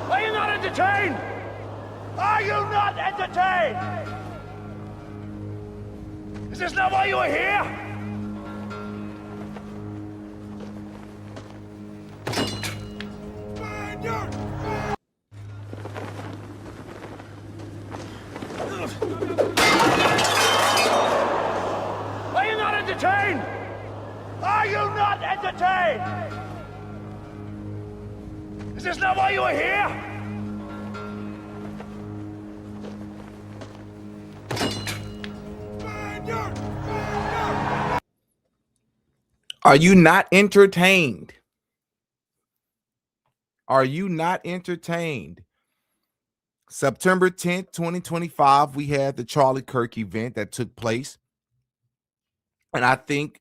Are you not entertained? Are you not entertained? Is this not why you are here? Are you not entertained? Are you not entertained? Is this not why you are here? Are you not entertained? Are you not entertained? September 10th, 2025, we had the Charlie Kirk event that took place. And I think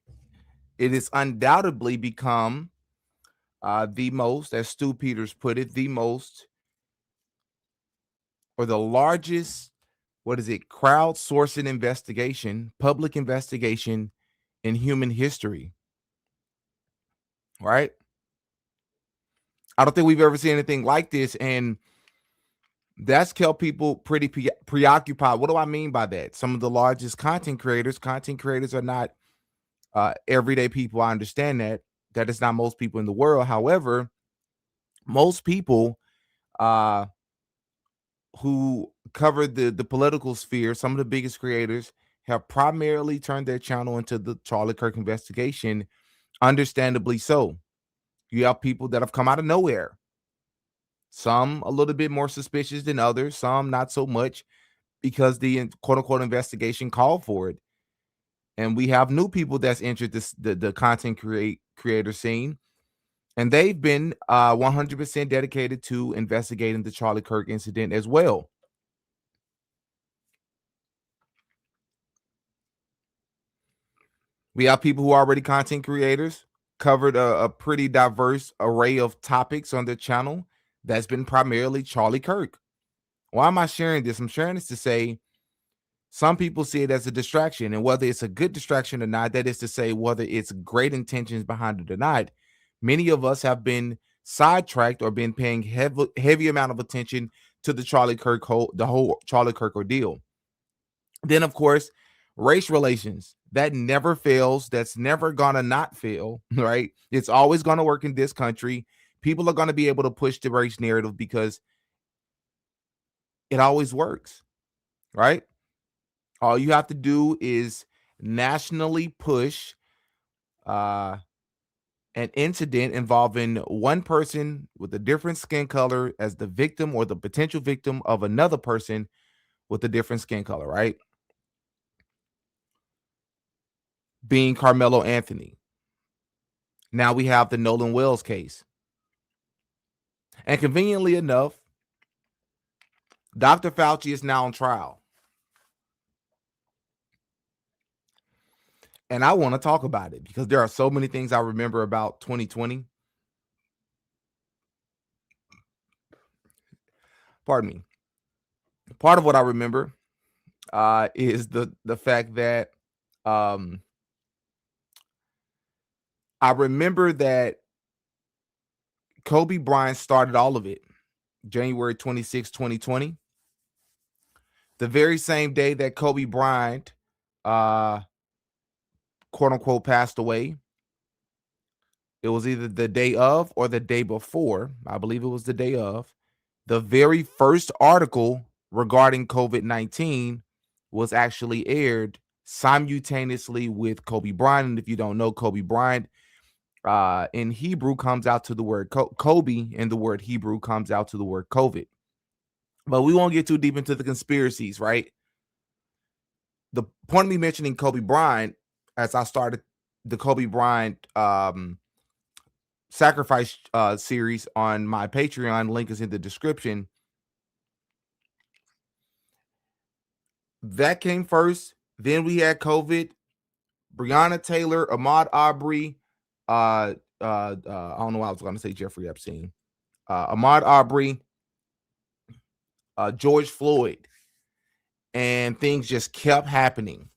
it has undoubtedly become the most, as Stu Peters put it, the most or the largest, crowdsourcing investigation, public investigation in human history. Right? I don't think we've ever seen anything like this. And that's kept people pretty preoccupied. What do I mean by that? Some of the largest content creators are not everyday people. I understand that. That is not most people in the world. However, most people who cover the political sphere, some of the biggest creators, have primarily turned their channel into the Charlie Kirk investigation, understandably so. You have people that have come out of nowhere. Some a little bit more suspicious than others, some not so much, because the quote-unquote investigation called for it. And we have new people that's entered the content creator scene, and they've been 100% dedicated to investigating the Charlie Kirk incident as well. We have people who are already content creators, covered a pretty diverse array of topics on their channel that's been primarily Charlie Kirk. Why am I sharing this? I'm sharing this to say some people see it as a distraction, and whether it's a good distraction or not, that is to say whether it's great intentions behind it or not, many of us have been sidetracked or been paying heavy amount of attention to the whole Charlie Kirk ordeal. Then, of course, race relations. That never fails. That's never gonna not fail, right? It's always gonna work in this country. People are gonna be able to push the race narrative because it always works, right? All you have to do is nationally push an incident involving one person with a different skin color as the victim or the potential victim of another person with a different skin color, right? Being Carmelo Anthony. Now we have the Nolan Wells case. And conveniently enough, Dr. Fauci is now on trial. And I want to talk about it because there are so many things I remember about 2020. Pardon me. Part of what I remember is the fact that I remember that Kobe Bryant started all of it, January 26, 2020. The very same day that Kobe Bryant, quote unquote, passed away. It was either the day of or the day before. I believe it was the day of. The very first article regarding COVID-19 was actually aired simultaneously with Kobe Bryant. And if you don't know, Kobe Bryant in Hebrew comes out to the word Kobe, and the word Hebrew comes out to the word COVID. But we won't get too deep into the conspiracies, right? The point of me mentioning Kobe Bryant, as I started the Kobe Bryant sacrifice series on my Patreon, link is in the description. That came first. Then we had COVID, Breonna Taylor, Ahmaud Arbery, I don't know why I was going to say Jeffrey Epstein, Ahmaud Arbery, George Floyd, and things just kept happening,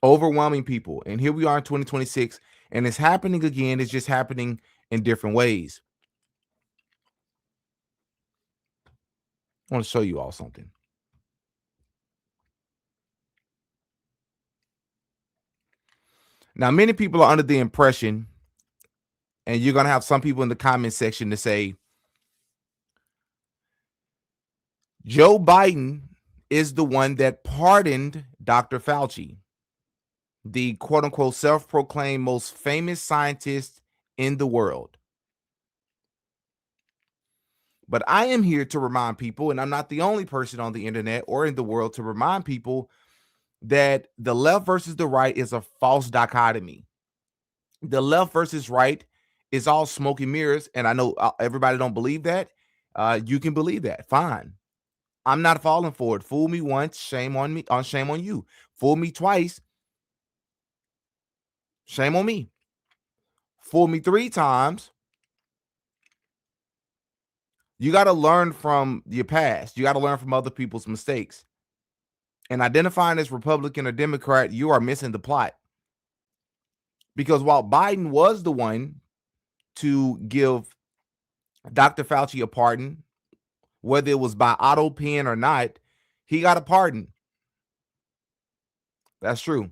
overwhelming people. And here we are in 2026, And it's happening again. It's just happening in different ways. I want to show you all something. Now, many people are under the impression, and you're going to have some people in the comment section to say, Joe Biden is the one that pardoned Dr. Fauci, the quote unquote self-proclaimed most famous scientist in the world. But I am here to remind people, and I'm not the only person on the internet or in the world to remind people that the left versus the right is a false dichotomy. The left versus right is all smoke and mirrors, and I know everybody don't believe that. You can believe that. Fine. I'm not falling for it. Fool me once, shame on me. Shame on you. Fool me twice, shame on me. Fool me 3 times. You got to learn from your past. You got to learn from other people's mistakes. And identifying as Republican or Democrat, you are missing the plot. Because while Biden was the one to give Dr. Fauci a pardon, whether it was by auto pen or not, he got a pardon. That's true.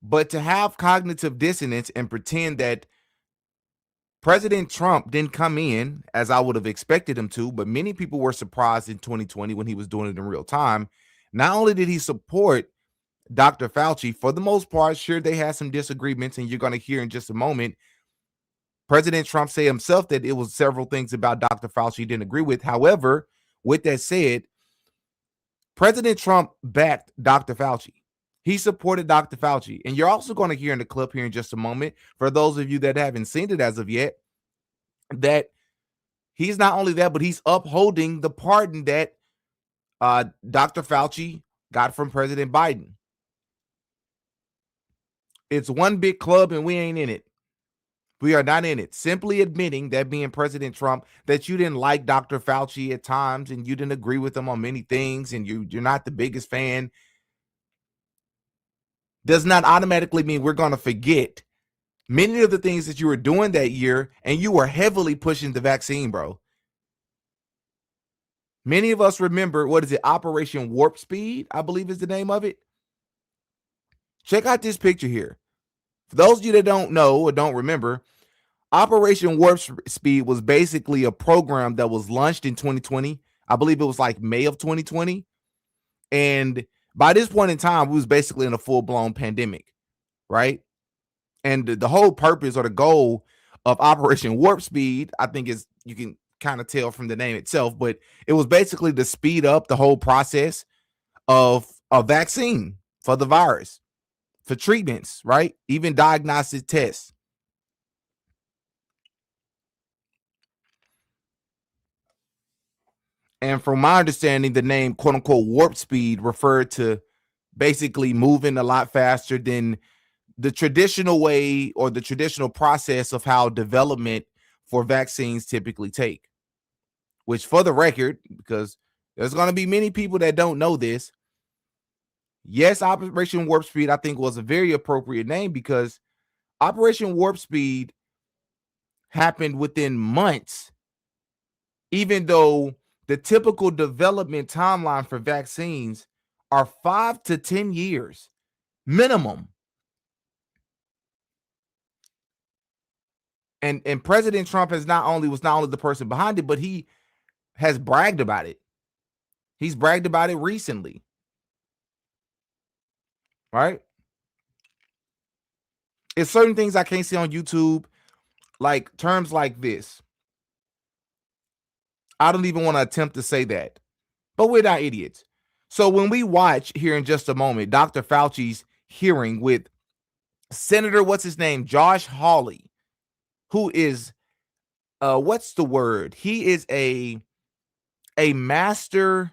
But to have cognitive dissonance and pretend that President Trump didn't come in as I would have expected him to, but many people were surprised in 2020 when he was doing it in real time. Not only did he support Dr. Fauci, for the most part, sure, they had some disagreements, and you're going to hear in just a moment President Trump say himself that it was several things about Dr. Fauci he didn't agree with. However, with that said, President Trump backed Dr. Fauci. He supported Dr. Fauci. And you're also going to hear in the clip here in just a moment, for those of you that haven't seen it as of yet, that he's not only that, but he's upholding the pardon that Dr. Fauci got from President Biden. It's one big club and we ain't in it. We are not in it. Simply admitting that being President Trump, that you didn't like Dr. Fauci at times and you didn't agree with him on many things and you're not the biggest fan, does not automatically mean we're going to forget many of the things that you were doing that year, and you were heavily pushing the vaccine, bro. Many of us remember, what is it, Operation Warp Speed, I believe is the name of it. Check out this picture here. For those of you that don't know or don't remember, Operation Warp Speed was basically a program that was launched in 2020. I believe it was like May of 2020. And by this point in time, we was basically in a full-blown pandemic, right? And the whole purpose or the goal of Operation Warp Speed, I think, is, you can kind of tell from the name itself, but it was basically to speed up the whole process of a vaccine for the virus, for treatments, right? Even diagnostic tests. And from my understanding, the name quote unquote warp speed referred to basically moving a lot faster than the traditional way or the traditional process of how development for vaccines typically take. Which, for the record, because there's going to be many people that don't know this, yes, Operation Warp Speed, I think, was a very appropriate name, because Operation Warp Speed happened within months, even though the typical development timeline for vaccines are 5 to 10 years minimum. And President Trump was not only the person behind it, but he has bragged about it. He's bragged about it recently. Right? It's certain things I can't see on YouTube, like terms like this. I don't even want to attempt to say that, but we're not idiots. So when we watch here in just a moment, Dr. Fauci's hearing with Senator, what's his name? Josh Hawley, who is, what's the word? He is a master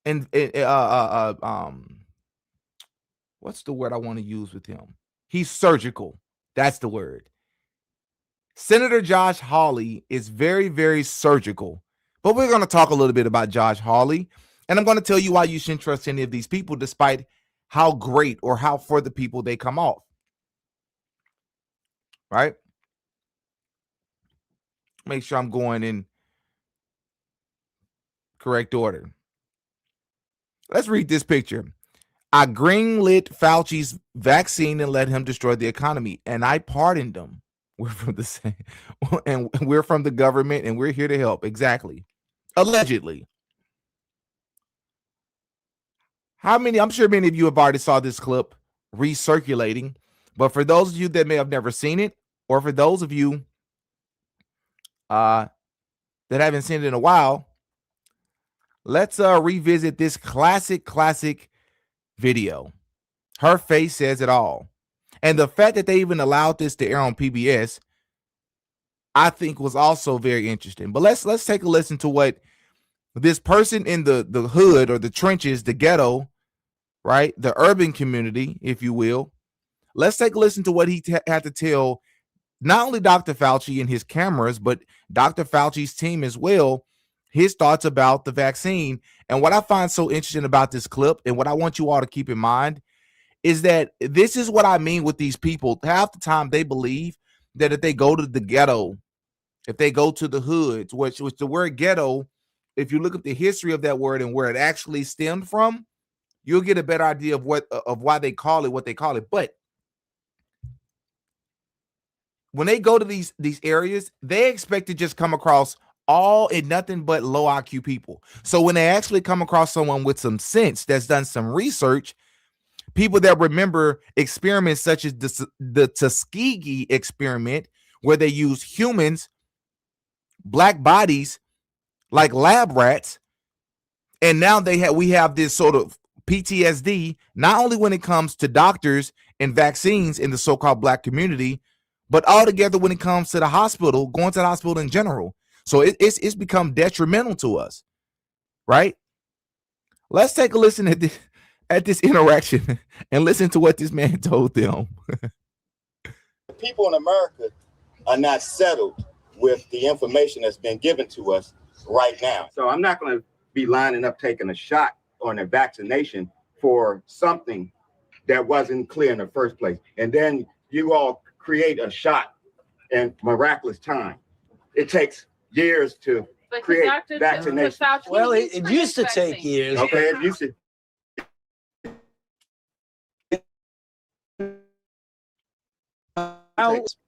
and what's the word I want to use with him? He's surgical. That's the word. Senator Josh Hawley is very, very surgical. But we're going to talk a little bit about Josh Hawley, and I'm going to tell you why you shouldn't trust any of these people, despite how great or how for the people they come off. Right? Make sure I'm going in correct order. Let's read this picture. I greenlit Fauci's vaccine and let him destroy the economy, and I pardoned him. We're from the same, and we're from the government, and we're here to help. Exactly. Allegedly. How many? I'm sure many of you have already saw this clip recirculating, but for those of you that may have never seen it, or for those of you that haven't seen it in a while, let's revisit this classic video. Her face says it all. And the fact that they even allowed this to air on PBS, I think was also very interesting. But let's take a listen to what this person in the hood or the trenches, the ghetto, right? The urban community, if you will. Let's take a listen to what he had to tell not only Dr. Fauci and his cameras, but Dr. Fauci's team as well, his thoughts about the vaccine. And what I find so interesting about this clip, and what I want you all to keep in mind, is that this is what I mean with these people. Half the time they believe that if they go to the ghetto, if they go to the hoods, which the word ghetto, if you look at the history of that word and where it actually stemmed from, you'll get a better idea of why they call it what they call it. But when they go to these areas, they expect to just come across all and nothing but low IQ people. So when they actually come across someone with some sense that's done some research, people that remember experiments such as the Tuskegee experiment, where they use humans, black bodies, like lab rats, and now we have this sort of PTSD, not only when it comes to doctors and vaccines in the so-called black community, but altogether when it comes to the hospital, going to the hospital in general. So it's become detrimental to us, right? Let's take a listen at this interaction and listen to what this man told them. People in America are not settled with the information that's been given to us right now. So I'm not going to be lining up taking a shot on a vaccination for something that wasn't clear in the first place. And then you all create a shot in miraculous time. It takes years to create vaccination. Well, it used to take years. Okay, it used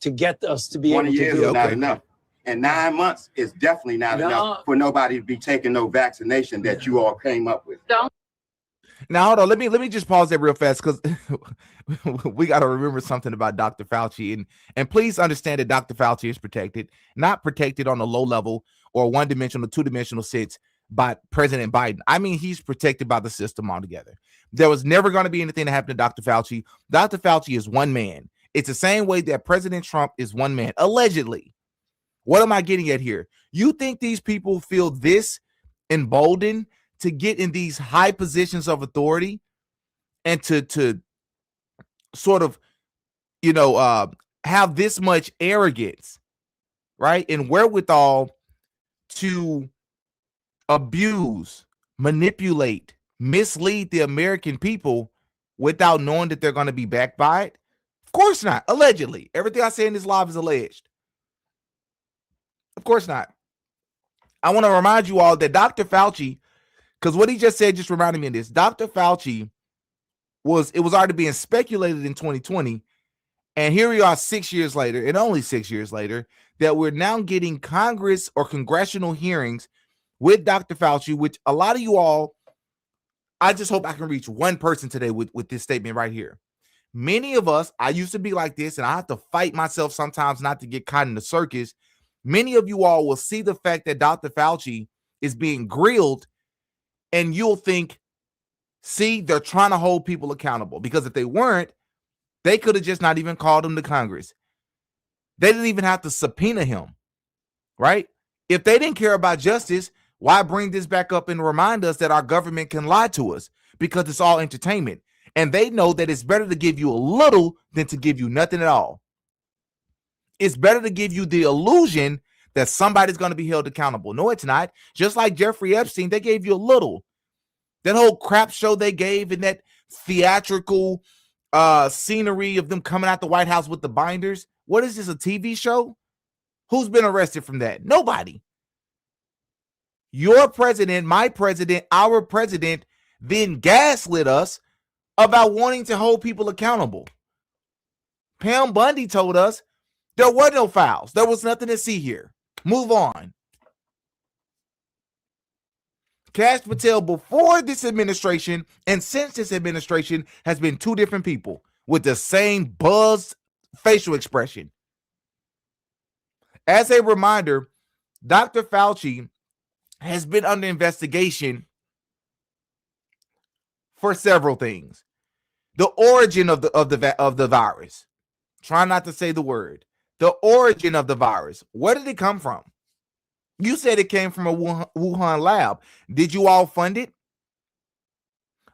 to get us to be able 20 to years do is it. not enough. And 9 months is definitely not enough for nobody to be taking no vaccination that you all came up with. Now, hold on. Let me just pause there real fast, because we got to remember something about Dr. Fauci. And please understand that Dr. Fauci is protected, not protected on a low level or one-dimensional, two-dimensional sense by President Biden. I mean, he's protected by the system altogether. There was never going to be anything that happened to Dr. Fauci. Dr. Fauci is one man. It's the same way that President Trump is one man, allegedly. What am I getting at here? You think these people feel this emboldened to get in these high positions of authority and to sort of, have this much arrogance, right? And wherewithal to abuse, manipulate, mislead the American people without knowing that they're going to be backed by it? Of course not. Allegedly. Everything I say in this live is alleged. Of course not. I want to remind you all that Dr. Fauci, because what he just said just reminded me of this. Dr. Fauci was already being speculated in 2020. And here we are 6 years later, and only 6 years later, that we're now getting Congress or congressional hearings with Dr. Fauci, which a lot of you all, I just hope I can reach one person today with this statement right here. Many of us, I used to be like this, and I have to fight myself sometimes not to get caught in the circus. Many of you all will see the fact that Dr. Fauci is being grilled, and you'll think, see, they're trying to hold people accountable, because if they weren't, they could have just not even called him to Congress. They didn't even have to subpoena him, right? If they didn't care about justice, why bring this back up and remind us that our government can lie to us? Because it's all entertainment. And they know that it's better to give you a little than to give you nothing at all. It's better to give you the illusion that somebody's going to be held accountable. No, it's not. Just like Jeffrey Epstein, they gave you a little. That whole crap show they gave in that theatrical scenery of them coming out the White House with the binders. What is this, a TV show? Who's been arrested from that? Nobody. Your president, my president, our president then gaslit us about wanting to hold people accountable. Pam Bundy told us there were no files. There was nothing to see here. Move on. Kash Patel before this administration and since this administration has been two different people with the same buzzed facial expression. As a reminder, Dr. Fauci has been under investigation for several things. The origin of the virus. Try not to say the word. The origin of the virus. Where did it come from? You said it came from a Wuhan lab. Did you all fund it?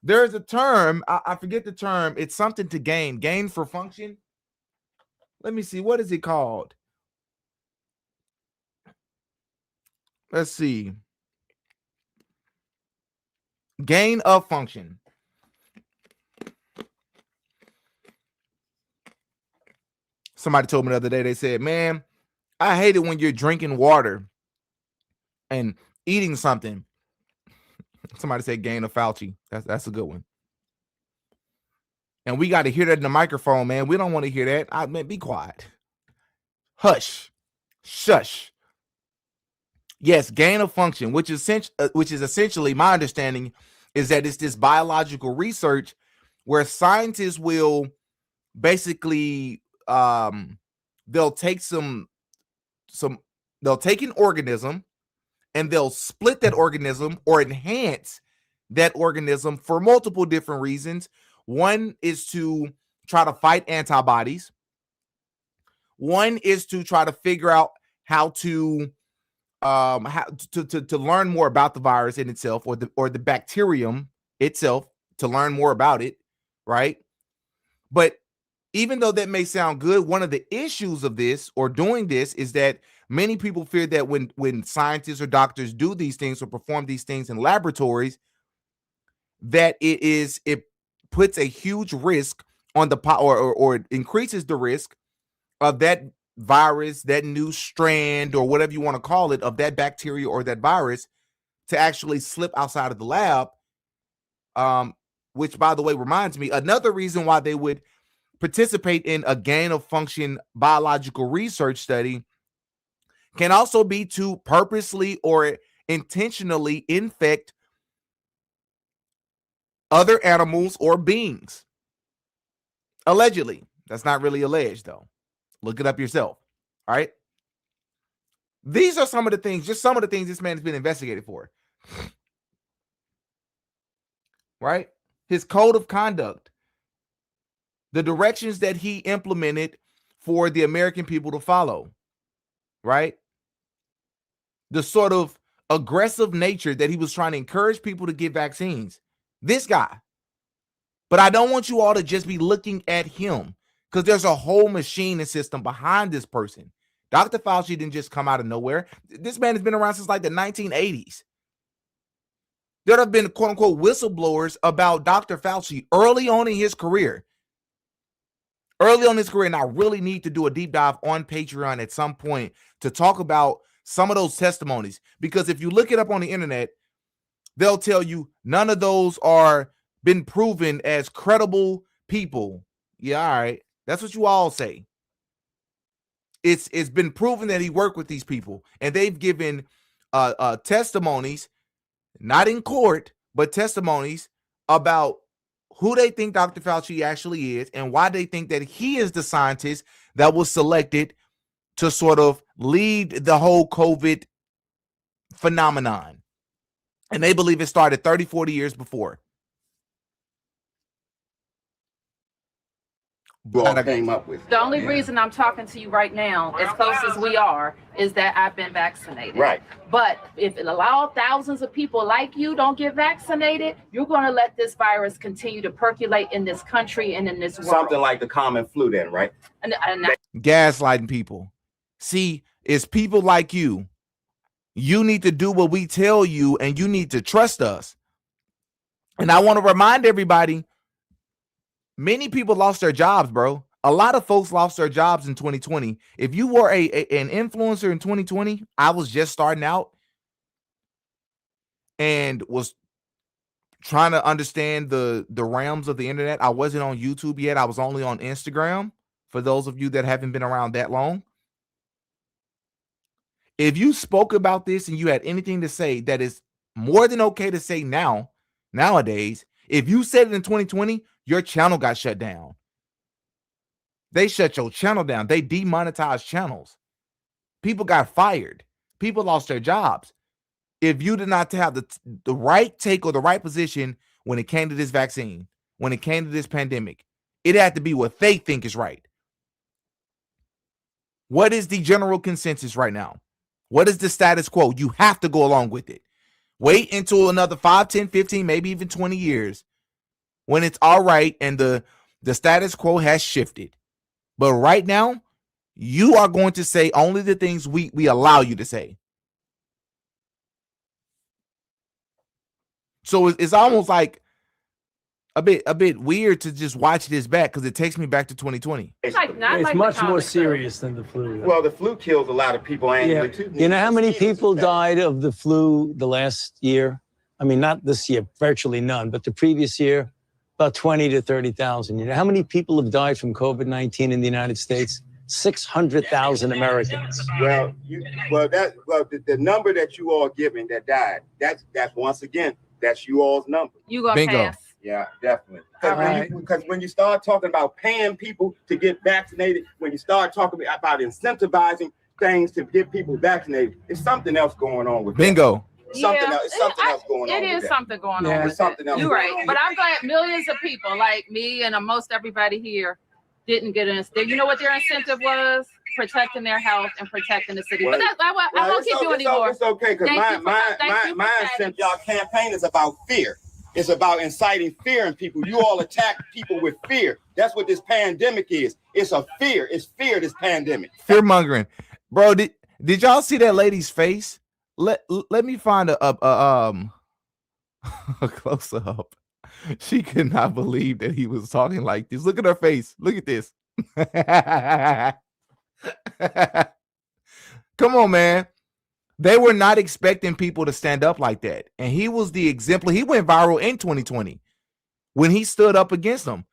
There's a term, I forget the term. It's something to gain. Gain for function. Let me see. What is it called? Let's see. Gain of function. Somebody told me the other day, they said, man, I hate it when you're drinking water and eating something. Somebody said gain of Fauci. That's a good one. And we got to hear that in the microphone, man. We don't want to hear that. Man, be quiet. Hush. Shush. Yes, gain of function, which is essentially, my understanding is that it's this biological research where scientists will basically they'll take they'll take an organism and they'll split that organism or enhance that organism for multiple different reasons. One is to try to fight antibodies. One is to try to figure out how to learn more about the virus in itself, or the bacterium itself, to learn more about it, right? But even though that may sound good, one of the issues of this or doing this is that many people fear that when scientists or doctors do these things or perform these things in laboratories, that it puts a huge risk on the or it increases the risk of that virus, that new strand, or whatever you want to call it, of that bacteria or that virus to actually slip outside of the lab. Which, by the way, reminds me, another reason why they would participate in a gain of function biological research study can also be to purposely or intentionally infect other animals or beings. Allegedly. That's not really alleged, though. Look it up yourself. All right. These are some of the things this man has been investigated for. Right? His code of conduct, the directions that he implemented for the American people to follow. Right? The sort of aggressive nature that he was trying to encourage people to get vaccines. This guy. But I don't want you all to just be looking at him, because there's a whole machine and system behind this person. Dr. Fauci didn't just come out of nowhere. This man has been around since like the 1980s. There have been quote unquote whistleblowers about Dr. Fauci early on in his career. And I really need to do a deep dive on Patreon at some point to talk about some of those testimonies. Because if you look it up on the internet, they'll tell you none of those are been proven as credible people. Yeah, all right. That's what you all say. It's been proven that he worked with these people, and they've given testimonies, not in court, but testimonies about who they think Dr. Fauci actually is and why they think that he is the scientist that was selected to sort of lead the whole COVID phenomenon. And they believe it started 30, 40 years before. Came up with. The only reason I'm talking to you right now, as close as we are, is that I've been vaccinated. Right. But if it allows thousands of people like you don't get vaccinated, you're going to let this virus continue to percolate in this country and in this world. Something like the common flu then, right? And Gaslighting people. See, it's people like you. You need to do what we tell you, and you need to trust us. And I want to remind everybody Many people lost their jobs, bro. A lot of folks lost their jobs in 2020. If you were an influencer in 2020, I was just starting out and was trying to understand the realms of the internet. I wasn't on YouTube yet. I was only on Instagram, for those of you that haven't been around that long. If you spoke about this and you had anything to say that is more than okay to say nowadays, if you said it in 2020, your channel got shut down. They shut your channel down. They demonetized channels. People got fired. People lost their jobs. If you did not have the right take or the right position when it came to this vaccine, when it came to this pandemic, it had to be what they think is right. What is the general consensus right now? What is the status quo? You have to go along with it. Wait until another 5, 10, 15, maybe even 20 years when it's all right and the status quo has shifted. But right now, you are going to say only the things we allow you to say. So it's almost like a bit weird to just watch this back because it takes me back to 2020. It's much more serious than the flu. Well, the flu kills a lot of people annually too. You know how many people died of the flu the last year? I mean, not this year, virtually none, but the previous year, about 20 to 30,000. You know how many people have died from COVID-19 in the United States? 600,000 Americans. Well, the number that you all giving that died, that's once again, that's you all's number. You gonna Bingo. pass. Yeah, definitely. Right. Because when you start talking about paying people to get vaccinated, when you start talking about incentivizing things to get people vaccinated, it's something else going on with Bingo. that. Something else going on. It is with something going Yeah. on with something it. else You're going right. on. But I'm glad millions of people like me and most everybody here didn't get an incentive. You know what their incentive was? Protecting their health and protecting the city. Well, But I won't keep you anymore. It's okay because my incentive, y'all campaign is about fear. It's about inciting fear in people. You all attack people with fear. That's what this pandemic is. It's a fear. It's fear, this pandemic. Fear mongering. Bro, did y'all see that lady's face? Let me find a close up. She could not believe that he was talking like this. Look at her face. Look at this. Come on, man. They were not expecting people to stand up like that. And he was the exemplar. He went viral in 2020 when he stood up against them.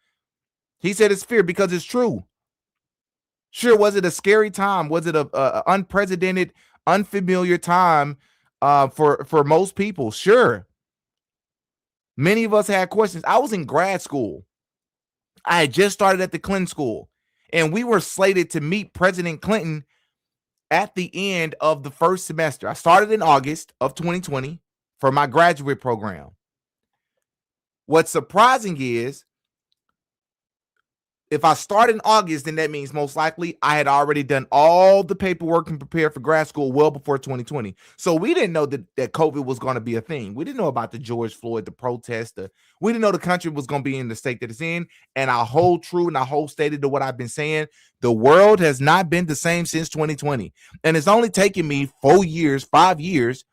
He said it's fear because it's true. Sure, was it a scary time? Was it a unprecedented, unfamiliar time for most people? Sure. Many of us had questions. I was in grad school. I had just started at the Clinton School, and we were slated to meet President Clinton at the end of the first semester. I started in August of 2020 for my graduate program. What's surprising is if I start in August, then that means most likely I had already done all the paperwork and prepared for grad school well before 2020. So we didn't know that COVID was going to be a thing. We didn't know about the George Floyd, the protest. We didn't know the country was going to be in the state that it's in. And I hold true and I hold stated to what I've been saying. The world has not been the same since 2020. And it's only taken me 4 years, 5 years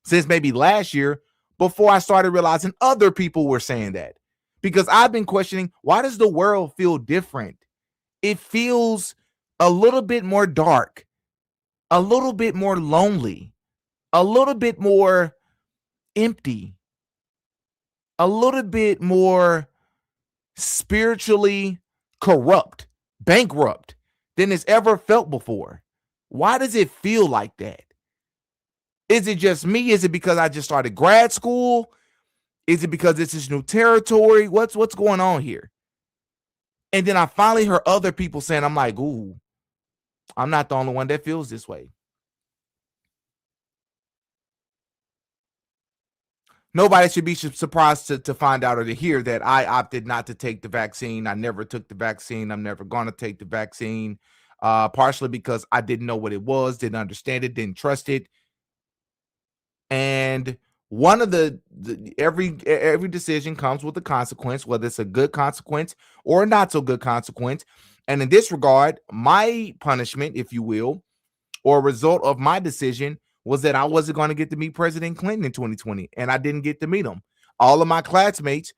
since maybe last year before I started realizing other people were saying that. Because I've been questioning, why does the world feel different? It feels a little bit more dark, a little bit more lonely, a little bit more empty, a little bit more spiritually corrupt, bankrupt than it's ever felt before. Why does it feel like that? Is it just me? Is it because I just started grad school? Is it because this is new territory? What's going on here? And then I finally heard other people saying, I'm like, ooh, I'm not the only one that feels this way. Nobody should be surprised to find out or to hear that I opted not to take the vaccine. I never took the vaccine. I'm never going to take the vaccine, partially because I didn't know what it was, didn't understand it, didn't trust it. And one of every decision comes with a consequence, whether it's a good consequence or a not so good consequence. And in this regard, my punishment, if you will, or result of my decision was that I wasn't going to get to meet President Clinton in 2020, and I didn't get to meet him. All of my classmates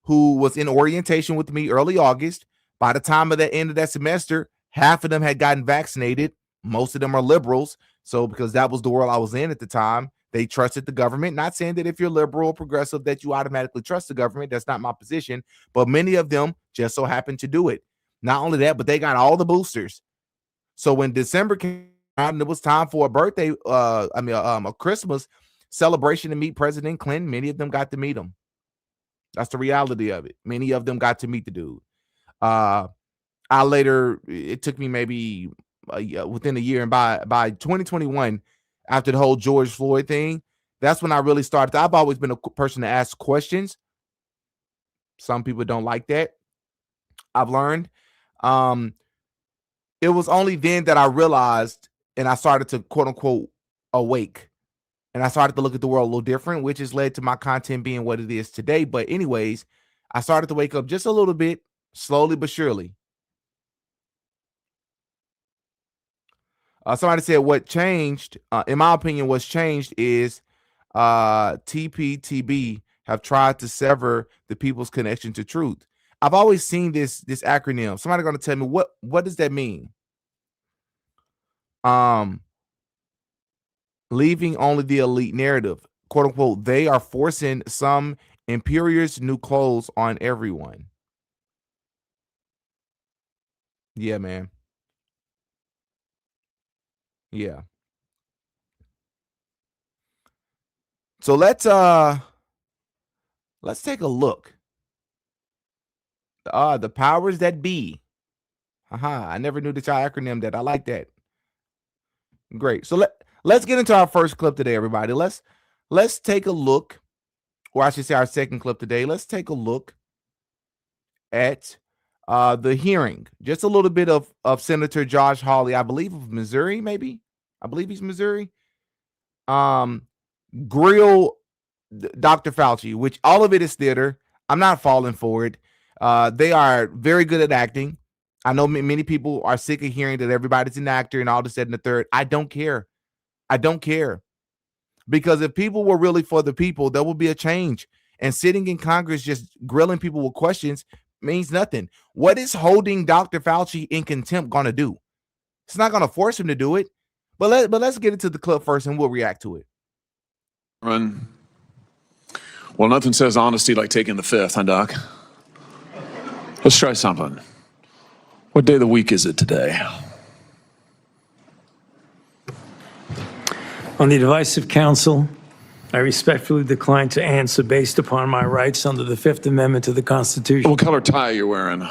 who was in orientation with me early August. By the time of the end of that semester, half of them had gotten vaccinated. Most of them are liberals. So because that was the world I was in at the time, they trusted the government. Not saying that if you're liberal or progressive that you automatically trust the government. That's not my position. But many of them just so happened to do it. Not only that, but they got all the boosters. So when December came out and it was time for a birthday, a Christmas celebration to meet President Clinton, many of them got to meet him. That's the reality of it. Many of them got to meet the dude. It took me maybe within a year, and by 2021, after the whole George Floyd thing, that's when I really started. I've always been a person to ask questions. Some people don't like that. I've learned. It was only then that I realized, and I started to quote unquote awake, and I started to look at the world a little different, which has led to my content being what it is today. But anyways, I started to wake up just a little bit, slowly but surely. Somebody said what changed, in my opinion, what's changed is TPTB have tried to sever the people's connection to truth. I've always seen this acronym. Somebody going to tell me what does that mean? Leaving only the elite narrative, quote unquote. They are forcing some imperious new clothes on everyone. Yeah, man. Yeah. So let's take a look. The powers that be. I never knew that y'all acronym that. I like that. Great. So let's get into our first clip today, everybody. Let's take a look, or I should say our second clip today. Let's take a look at the hearing. Just a little bit of Senator Josh Hawley, I believe of Missouri, maybe. I believe he's Missouri. Grill Dr. Fauci, which all of it is theater. I'm not falling for it. They are very good at acting. I know many people are sick of hearing that everybody's an actor and all this, that, and the third. I don't care. Because if people were really for the people, there will be a change. And sitting in Congress just grilling people with questions means nothing. What is holding Dr. Fauci in contempt going to do? It's not going to force him to do it. But let's get into the clip first and we'll react to it. Well, nothing says honesty like taking the fifth, huh, Doc? Let's try something. What day of the week is it today? On the advice of counsel, I respectfully decline to answer based upon my rights under the Fifth Amendment to the Constitution. What color tie are you wearing?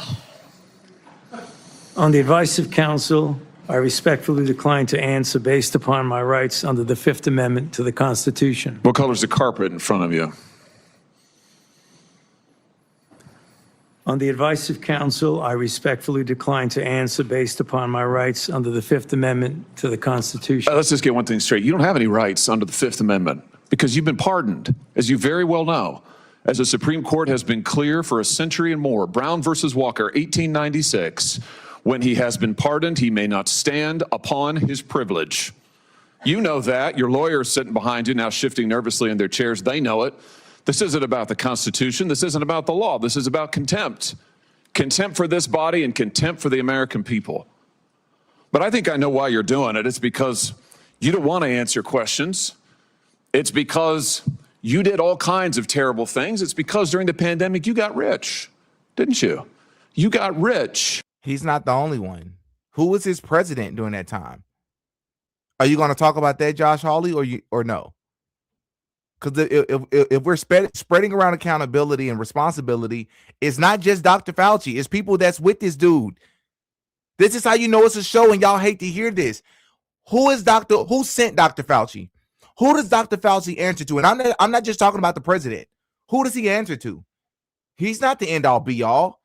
On the advice of counsel, I respectfully decline to answer based upon my rights under the Fifth Amendment to the Constitution. What color's the carpet in front of you? On the advice of counsel, I respectfully decline to answer based upon my rights under the Fifth Amendment to the Constitution. Let's just get one thing straight. You don't have any rights under the Fifth Amendment because you've been pardoned, as you very well know. As the Supreme Court has been clear for a century and more, Brown versus Walker, 1896, when he has been pardoned, he may not stand upon his privilege. You know that. Your lawyers sitting behind you now shifting nervously in their chairs. They know it. This isn't about the Constitution. This isn't about the law. This is about contempt. Contempt for this body and contempt for the American people. But I think I know why you're doing it. It's because you don't want to answer questions. It's because you did all kinds of terrible things. It's because during the pandemic, you got rich, didn't you? You got rich. He's not the only one. Who was his president during that time? Are you going to talk about that, Josh Hawley, or no? Because if we're spreading around accountability and responsibility, it's not just Dr. Fauci. It's people that's with this dude. This is how you know it's a show, and y'all hate to hear this. Who sent Dr. Fauci? Who does Dr. Fauci answer to? And I'm not just talking about the president. Who does he answer to? He's not the end-all, be-all.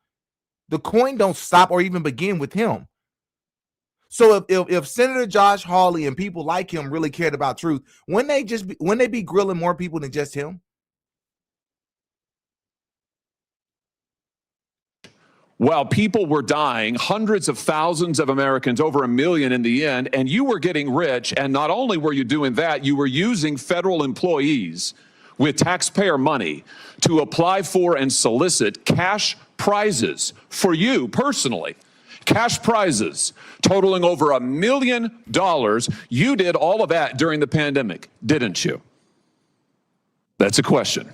The coin don't stop or even begin with him. So if Senator Josh Hawley and people like him really cared about truth, wouldn't they be grilling more people than just him? While people were dying, hundreds of thousands of Americans, over 1 million in the end, and you were getting rich, and not only were you doing that, you were using federal employees with taxpayer money to apply for and solicit cash prizes for you personally. Cash prizes totaling over $1 million. You did all of that during the pandemic, didn't you? That's a question.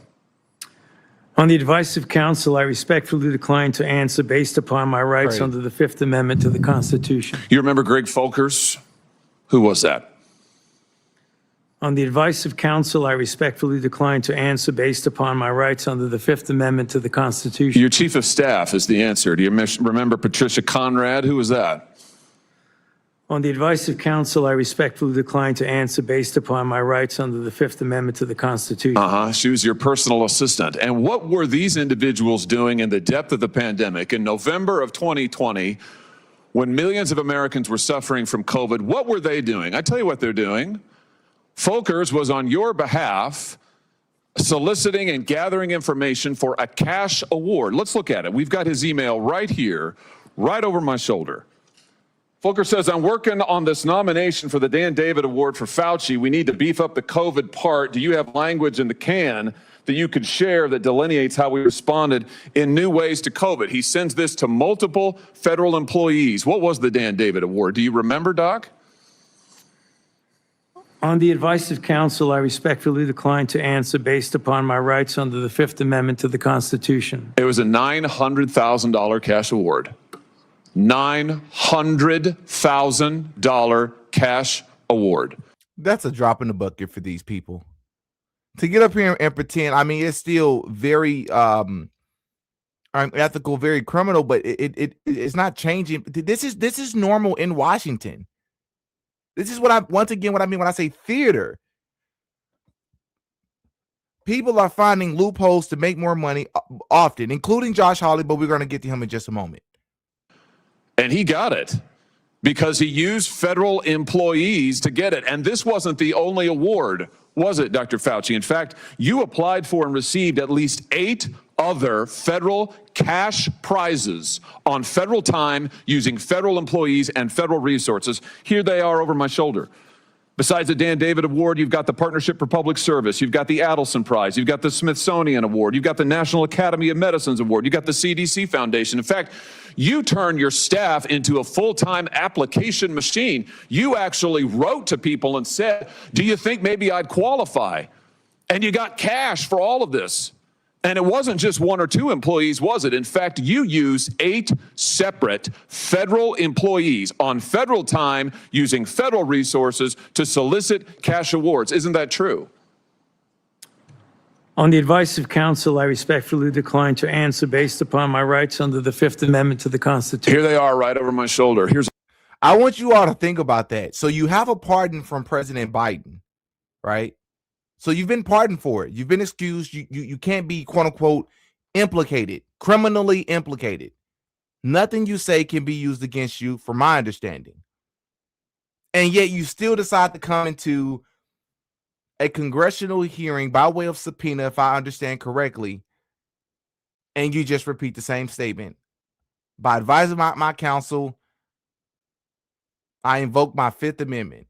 On the advice of counsel, I respectfully decline to answer based upon my rights Right. under the Fifth Amendment to the Constitution. You remember Greg Folkers? Who was that? On the advice of counsel, I respectfully decline to answer based upon my rights under the Fifth Amendment to the Constitution. Your chief of staff is the answer. Do you remember Patricia Conrad? Who was that? On the advice of counsel, I respectfully decline to answer based upon my rights under the Fifth Amendment to the Constitution. She was your personal assistant. And what were these individuals doing in the depth of the pandemic in November of 2020 when millions of Americans were suffering from COVID? What were they doing? I tell you what they're doing. Folkers was on your behalf soliciting and gathering information for a cash award. Let's look at it. We've got his email right here, right over my shoulder. Folkers says, I'm working on this nomination for the Dan David Award for Fauci. We need to beef up the COVID part. Do you have language in the can that you could share that delineates how we responded in new ways to COVID? He sends this to multiple federal employees. What was the Dan David Award? Do you remember, Doc? On the advice of counsel, I respectfully decline to answer based upon my rights under the Fifth Amendment to the Constitution. It was a $900,000 cash award. $900,000 cash award. That's a drop in the bucket for these people. To get up here and pretend, I mean, it's still very unethical, very criminal, but it's not changing. This is normal in Washington. This is what I mean when I say theater. People are finding loopholes to make more money often, including Josh Hawley, but we're going to get to him in just a moment. And he got it because he used federal employees to get it. And this wasn't the only award, was it, Dr. Fauci? In fact, you applied for and received at least 8 other federal cash prizes on federal time using federal employees and federal resources. Here they are over my shoulder. Besides the Dan David Award, you've got the Partnership for Public Service, you've got the Adelson Prize, you've got the Smithsonian Award, you've got the National Academy of Medicine's Award, you've got the CDC Foundation. In fact, you turned your staff into a full-time application machine. You actually wrote to people and said, do you think maybe I'd qualify? And you got cash for all of this. And it wasn't just 1 or 2 employees, was it? In fact, you used 8 separate federal employees on federal time using federal resources to solicit cash awards. Isn't that true? On the advice of counsel, I respectfully decline to answer based upon my rights under the Fifth Amendment to the Constitution. Here they are right over my shoulder. I want you all to think about that. So you have a pardon from President Biden, right? So you've been pardoned for it. You've been excused. You can't be, quote unquote, implicated, criminally implicated. Nothing you say can be used against you, from my understanding. And yet you still decide to come into a congressional hearing by way of subpoena, if I understand correctly, and you just repeat the same statement. By advising my counsel, I invoke my Fifth Amendment.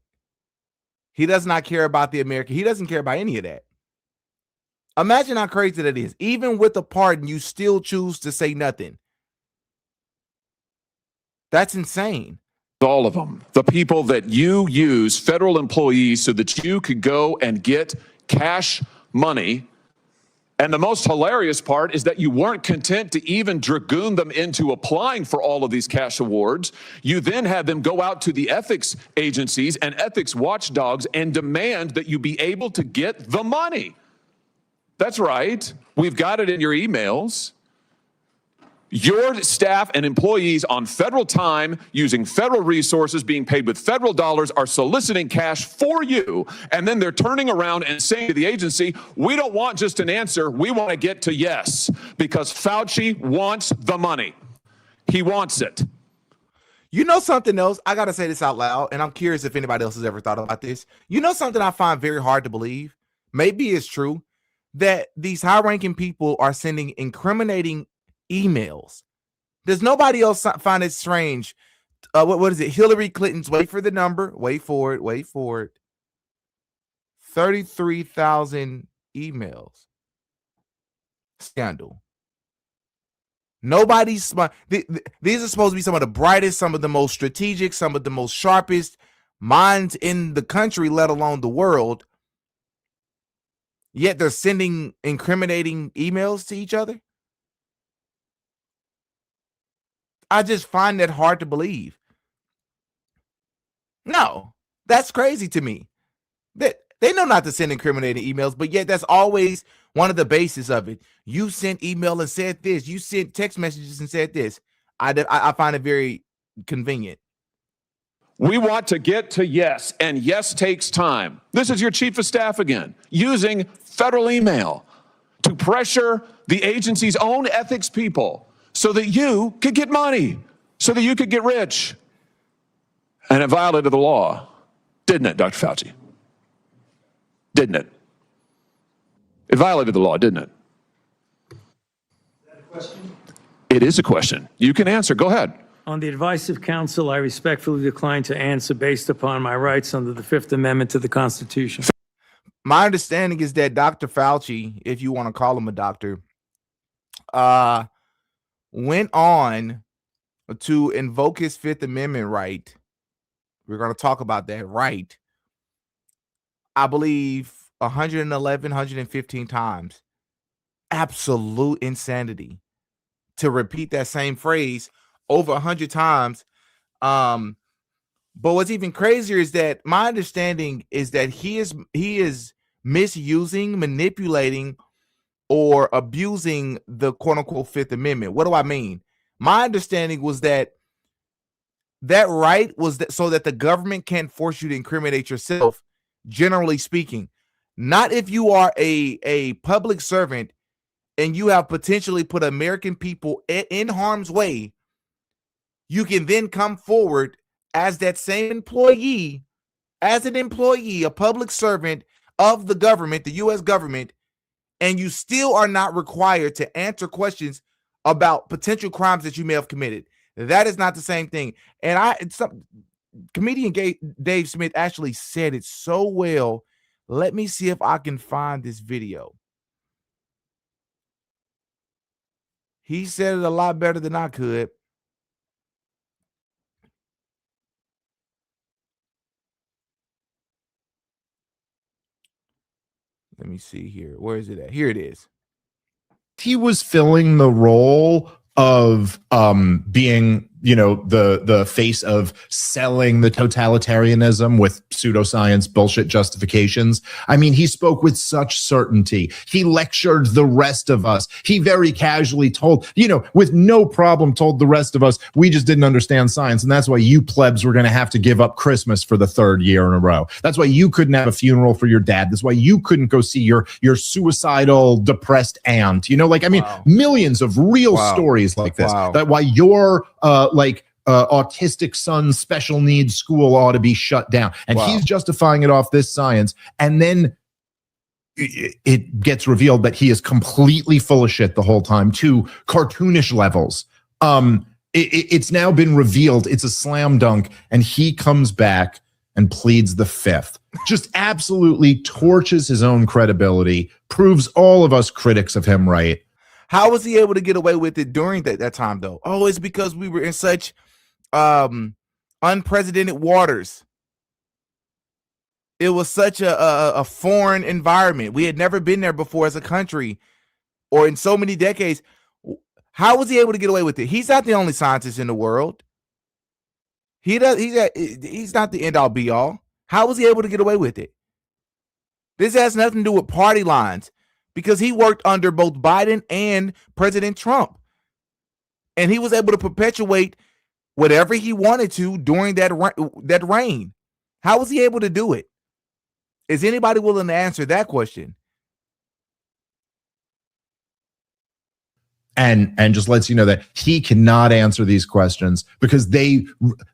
He does not care about the American. He doesn't care about any of that. Imagine how crazy that is. Even with a pardon, you still choose to say nothing. That's insane. All of them. The people that you use, federal employees, so that you could go and get cash money. And the most hilarious part is that you weren't content to even dragoon them into applying for all of these cash awards. You then had them go out to the ethics agencies and ethics watchdogs and demand that you be able to get the money. That's right. We've got it in your emails. Your staff and employees on federal time, using federal resources, being paid with federal dollars, are soliciting cash for you. And then they're turning around and saying to the agency, we don't want just an answer. We want to get to yes, because Fauci wants the money. He wants it. You know something else? I got to say this out loud, and I'm curious if anybody else has ever thought about this. You know something I find very hard to believe? Maybe it's true that these high-ranking people are sending incriminating emails. Does nobody else find it strange? What is it? Hillary Clinton's, wait for the number, wait for it. 33,000 emails scandal. Nobody's smart. These are supposed to be some of the brightest, some of the most strategic, some of the most sharpest minds in the country, let alone the world. Yet they're sending incriminating emails to each other. I just find that hard to believe. No, that's crazy to me. They know not to send incriminating emails, but yet that's always one of the bases of it. You sent email and said this. You sent text messages and said this. I find it very convenient. We want to get to yes, and yes takes time. This is your chief of staff again, using federal email to pressure the agency's own ethics people so that you could get money, so that you could get rich. And it violated the law, didn't it, Dr. Fauci? Didn't it? It violated the law, didn't it? Is that a question? It is a question. You can answer. Go ahead. On the advice of counsel, I respectfully decline to answer based upon my rights under the Fifth Amendment to the Constitution. My understanding is that Dr. Fauci, if you want to call him a doctor, went on to invoke his Fifth Amendment right. We're going to talk about that right. I believe 111, 115 times. Absolute insanity to repeat that same phrase over 100 times. But what's even crazier is that my understanding is that he is misusing, manipulating, or abusing the quote unquote Fifth Amendment. What do I mean? My understanding was that right was that so that the government can't force you to incriminate yourself, generally speaking. Not if you are a public servant and you have potentially put American people in harm's way. You can then come forward as that same employee, a public servant of the government, the U.S. government, and you still are not required to answer questions about potential crimes that you may have committed. That is not the same thing. And comedian Dave Smith actually said it so well. Let me see if I can find this video. He said it a lot better than I could. Let me see here. Where is it at? Here it is. He was filling the role of being, the face of selling the totalitarianism with pseudoscience bullshit justifications. I mean, he spoke with such certainty. He lectured the rest of us. He very casually told, with no problem told the rest of us, we just didn't understand science. And that's why you plebs were going to have to give up Christmas for the third year in a row. That's why you couldn't have a funeral for your dad. That's why you couldn't go see your suicidal, depressed aunt. Wow. Millions of real stories like this. Wow. That why your autistic son's special needs school ought to be shut down. And he's justifying it off this science. And then it gets revealed that he is completely full of shit the whole time to cartoonish levels. It's now been revealed. It's a slam dunk. And he comes back and pleads the fifth. Just absolutely torches his own credibility, proves all of us critics of him right. How was he able to get away with it during that time, though? Oh, it's because we were in such unprecedented waters. It was such a foreign environment. We had never been there before as a country or in so many decades. How was he able to get away with it? He's not the only scientist in the world. He's not the end all be all. How was he able to get away with it? This has nothing to do with party lines, because he worked under both Biden and President Trump. And he was able to perpetuate whatever he wanted to during that reign. How was he able to do it? Is anybody willing to answer that question? And just lets you know that he cannot answer these questions because they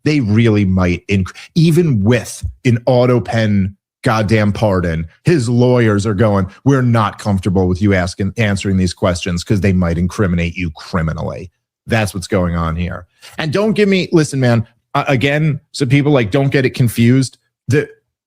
really might, even with an auto pen goddamn pardon, his lawyers are going, we're not comfortable with you answering these questions because they might incriminate you criminally. That's what's going on here. And listen, man, again, so people don't get it confused.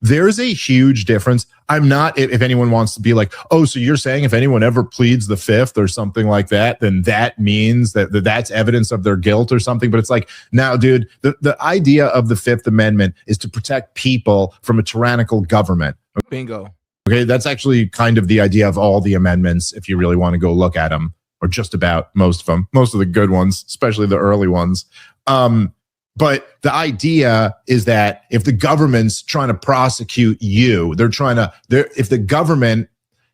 there's a huge difference. I'm not, if anyone wants to be like, oh, so you're saying if anyone ever pleads the fifth or something like that, then that means that's evidence of their guilt or something. But it's like, now, dude, the idea of the Fifth Amendment is to protect people from a tyrannical government. Bingo. Okay, that's actually kind of the idea of all the amendments, if you really want to go look at them, or just about most of them, most of the good ones, especially the early ones. But the idea is that if the government's trying to prosecute you, if the government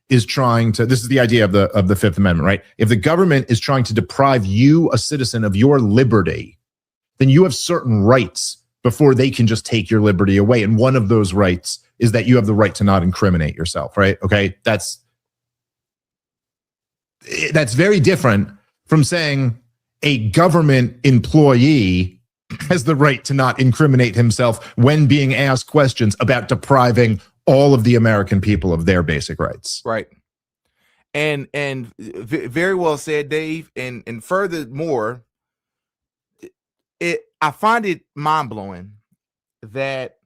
is trying to, this is the idea of the Fifth Amendment, right? If the government is trying to deprive you, a citizen, of your liberty, then you have certain rights before they can just take your liberty away. And one of those rights is that you have the right to not incriminate yourself, right? Okay, that's very different from saying a government employee has the right to not incriminate himself when being asked questions about depriving all of the American people of their basic rights. Right. And very well said, Dave. And furthermore, I find it mind-blowing that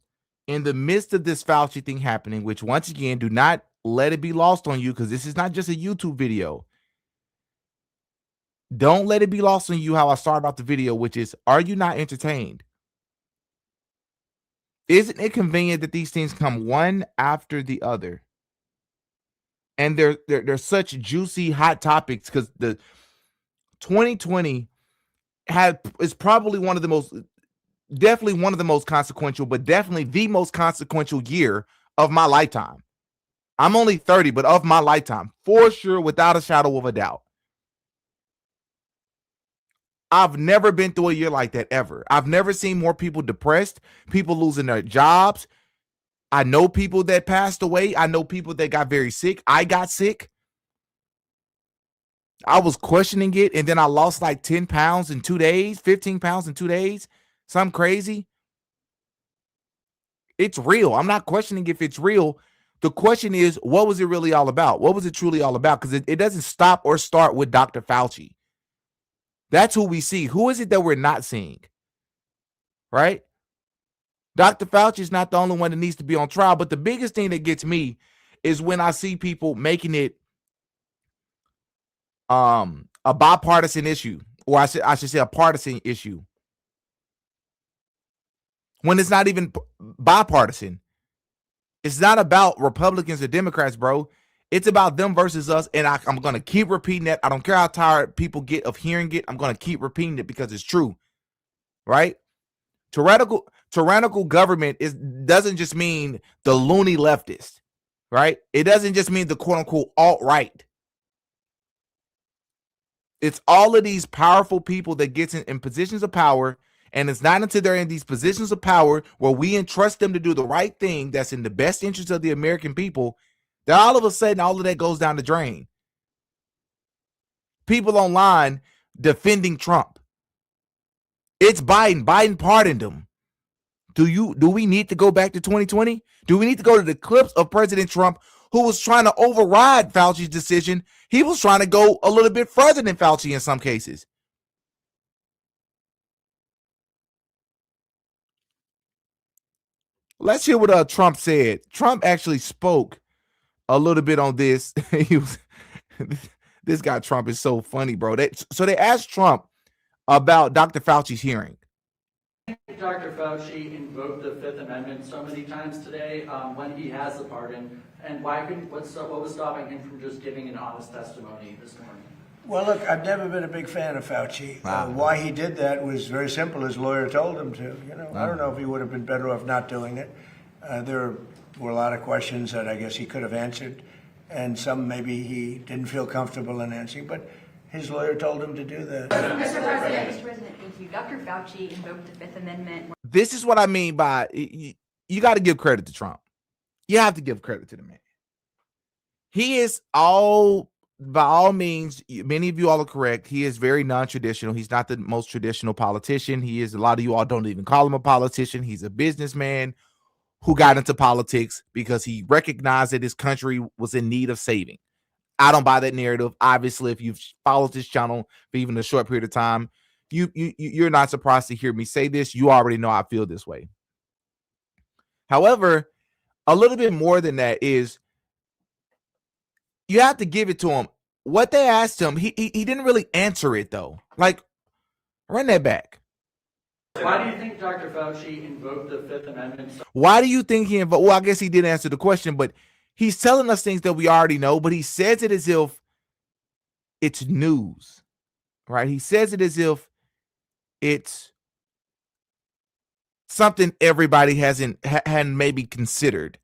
in the midst of this Fauci thing happening, which once again, do not let it be lost on you, because this is not just a YouTube video. Don't let it be lost on you how I started off the video, which is, are you not entertained? Isn't it convenient that these things come one after the other? And they're such juicy, hot topics, because the 2020 is probably definitely one of the most consequential, but definitely the most consequential year of my lifetime. I'm only 30, but of my lifetime, for sure, without a shadow of a doubt. I've never been through a year like that ever. I've never seen more people depressed, people losing their jobs. I know people that passed away. I know people that got very sick. I got sick. I was questioning it, and then I lost like 10 pounds in 2 days, 15 pounds in 2 days. Something crazy. It's real. I'm not questioning if it's real. The question is, what was it really all about? What was it truly all about? Because it doesn't stop or start with Dr. Fauci. That's who we see. Who is it that we're not seeing? Right? Dr. Fauci is not the only one that needs to be on trial. But the biggest thing that gets me is when I see people making it a bipartisan issue, or I should say a partisan issue, when it's not even bipartisan. It's not about Republicans or Democrats, bro. It's about them versus us, and I'm going to keep repeating that. I don't care how tired people get of hearing it. I'm going to keep repeating it because it's true, right? Tyrannical government doesn't just mean the loony leftist, right? It doesn't just mean the quote-unquote alt-right. It's all of these powerful people that gets in positions of power, and it's not until they're in these positions of power where we entrust them to do the right thing that's in the best interest of the American people, that all of a sudden all of that goes down the drain. People online defending Trump. It's Biden. Biden pardoned him. Do we need to go back to 2020? Do we need to go to the clips of President Trump, who was trying to override Fauci's decision? He was trying to go a little bit further than Fauci in some cases. Let's hear what Trump said. Trump actually spoke a little bit on this. This guy Trump is so funny, bro. So they asked Trump about Dr. Fauci's hearing. Dr. Fauci invoked the Fifth Amendment so many times today when he has the pardon, and what was stopping him from just giving an honest testimony this morning? Well, look, I've never been a big fan of Fauci. Why he did that was very simple. His lawyer told him to. I don't know if he would have been better off not doing it. There were a lot of questions that I guess he could have answered, and some maybe he didn't feel comfortable in answering, but his lawyer told him to do that. Mr. President, thank you. Dr. Fauci invoked the Fifth Amendment. This is what I mean by you got to give credit to Trump. You have to give credit to the man. He is by all means, many of you all are correct. He is very non-traditional. He's not the most traditional politician. A lot of you all don't even call him a politician. He's a businessman who got into politics because he recognized that his country was in need of saving. I don't buy that narrative. Obviously, if you've followed this channel for even a short period of time, you're not surprised to hear me say this. You already know I feel this way. However, a little bit more than that is you have to give it to him. What they asked him, he didn't really answer it though. Like, run that back. Why do you think Dr. Fauci invoked the Fifth Amendment? Why do you think he invoked? Well, I guess he did answer the question, but he's telling us things that we already know, but he says it as if it's news, right? He says it as if it's something everybody hadn't maybe considered.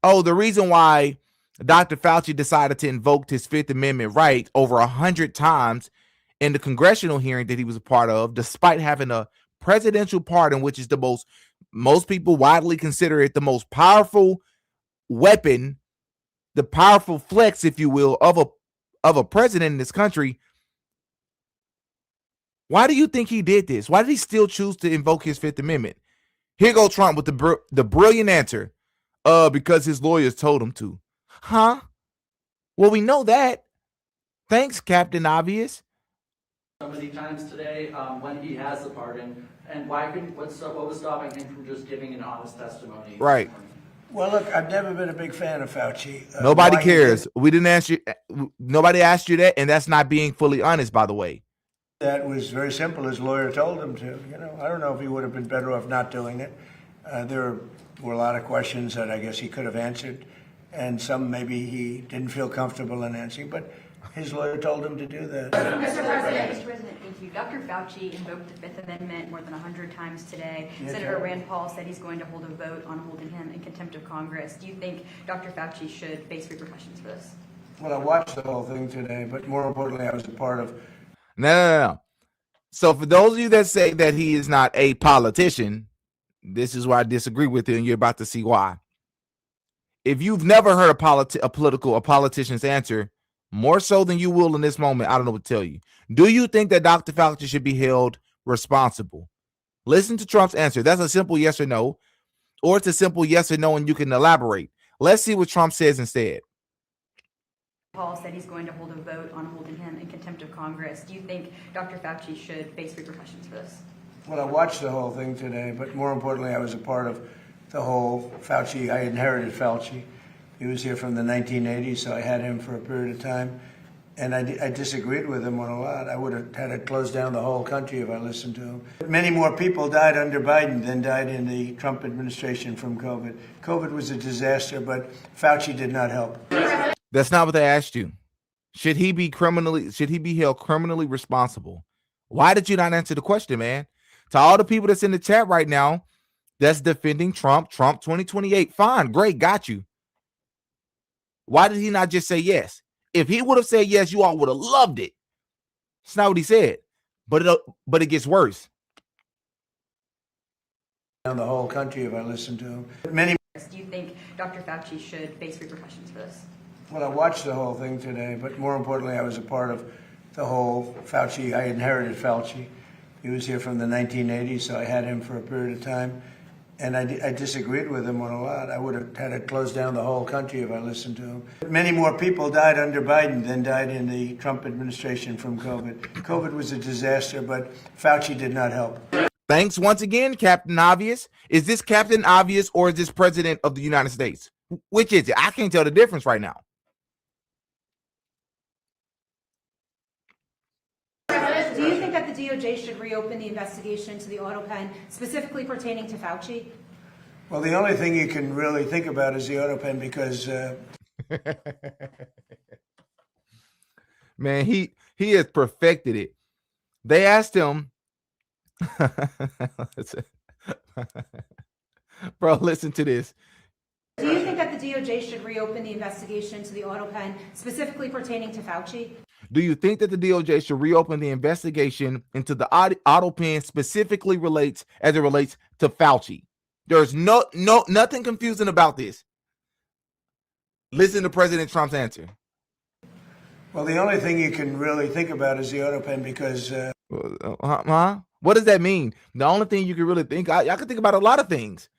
Oh, the reason why Dr. Fauci decided to invoke his Fifth Amendment right over 100 times in the congressional hearing that he was a part of, despite having a presidential pardon, which is the most people widely consider it the most powerful weapon, the powerful flex, if you will, of a president in this country. Why do you think he did this? Why did he still choose to invoke his Fifth Amendment? Here go Trump with the brilliant answer. Because his lawyers told him to. Huh? Well, we know that. Thanks, Captain Obvious. So many times today when he has the pardon, and what was stopping him from just giving an honest testimony? Right. Well, look, I've never been a big fan of Fauci. Nobody cares. We didn't ask you. Nobody asked you that, and that's not being fully honest, by the way. That was very simple. His lawyer told him to. You know, I don't know if he would have been better off not doing it. There were a lot of questions that I guess he could have answered, and some maybe he didn't feel comfortable in answering, but his lawyer told him to do that. Mr. President, thank you. Dr. Fauci invoked the Fifth Amendment more than 100 times today. Senator Rand Paul said he's going to hold a vote on holding him in contempt of Congress. Do you think Dr. Fauci should face repercussions for this? Well, I watched the whole thing today, but more importantly, I was a part of. No. So for those of you that say that he is not a politician, this is why I disagree with you, and you're about to see why. If you've never heard a politician's answer, more so than you will in this moment, I don't know what to tell you. Do you think that Dr. Fauci should be held responsible? Listen to Trump's answer. That's a simple yes or no, or it's a simple yes or no, and you can elaborate. Let's see what Trump says instead. Paul said he's going to hold a vote on holding him in contempt of Congress. Do you think Dr. Fauci should face repercussions for this? Well, I watched the whole thing today, but more importantly, I was a part of the whole Fauci. I inherited Fauci. He was here from the 1980s, so I had him for a period of time. And I disagreed with him on a lot. I would have had to close down the whole country if I listened to him. Many more people died under Biden than died in the Trump administration from COVID. COVID was a disaster, but Fauci did not help. That's not what they asked you. Should he be held criminally responsible? Why did you not answer the question, man? To all the people that's in the chat right now that's defending Trump 2028, fine, great, got you. Why did he not just say yes? If he would have said yes, you all would have loved it. It's not what he said, but it gets worse. Down the whole country if I listened to him. Many. Do you think Dr. Fauci should face repercussions for this? Well, I watched the whole thing today, but more importantly, I was a part of the whole Fauci. I inherited Fauci. He was here from the 1980s, so I had him for a period of time. And I disagreed with him on a lot. I would have had to close down the whole country if I listened to him. Many more people died under Biden than died in the Trump administration from COVID. COVID was a disaster, but Fauci did not help. Thanks once again, Captain Obvious. Is this Captain Obvious or is this President of the United States? Which is it? I can't tell the difference right now. Do you think that the DOJ should reopen the investigation into the auto pen, specifically pertaining to Fauci? Well, the only thing you can really think about is the auto pen because... Man, he has perfected it. They asked him... Bro, listen to this. Do you think that the DOJ should reopen the investigation into the auto pen, specifically pertaining to Fauci? Do you think that the DOJ should reopen the investigation into the auto pen specifically as it relates to Fauci? There's nothing confusing about this. Listen to President Trump's answer. Well, the only thing you can really think about is the auto pen because... What does that mean? The only thing you can really think, I can think about a lot of things.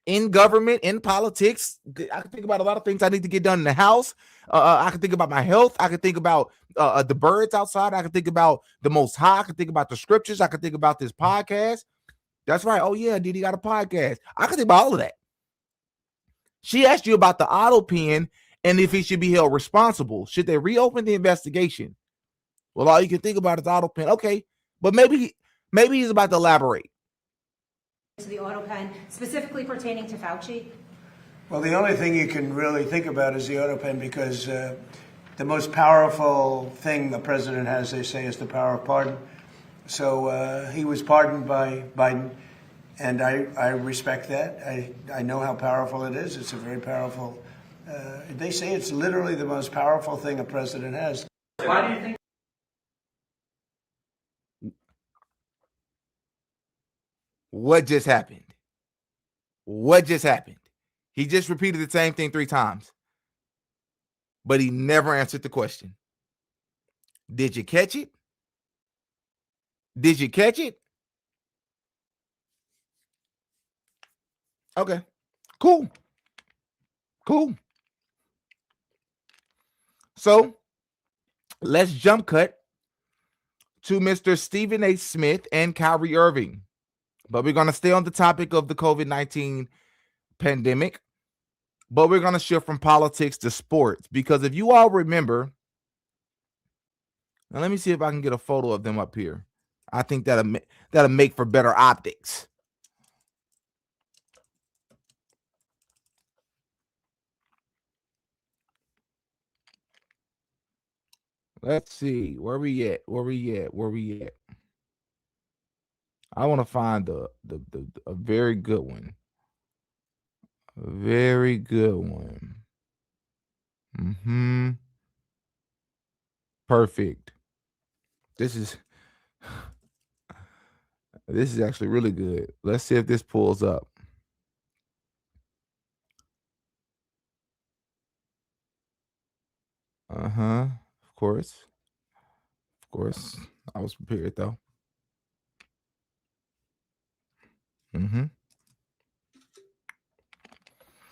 In government, in politics, I can think about a lot of things I need to get done in the house. I can think about my health. I can think about the birds outside. I can think about the Most High. I can think about the scriptures. I can think about this podcast. That's right. Oh, yeah, Didi got a podcast. I can think about all of that. She asked you about the auto pen and if he should be held responsible. Should they reopen the investigation? Well, all you can think about is auto pen. Okay, but maybe he's about to elaborate. To the auto pen, specifically pertaining to Fauci? Well, the only thing you can really think about is the auto pen, because the most powerful thing the president has, they say, is the power of pardon. So he was pardoned by Biden, and I respect that. I know how powerful it is. It's a very powerful, they say it's literally the most powerful thing a president has. Why do you think? What just happened? What just happened? He just repeated the same thing 3 times, but he never answered the question. Did you catch it? Did you catch it? Okay, cool. Cool. So let's jump cut to Mr. Stephen A. Smith and Kyrie Irving. But we're going to stay on the topic of the COVID-19 pandemic. But we're going to shift from politics to sports. Because if you all remember, now let me see if I can get a photo of them up here. I think that'll make for better optics. Let's see. Where we at? I want to find a very good one. A very good one. Perfect. This is actually really good. Let's see if this pulls up. Of course. I was prepared though.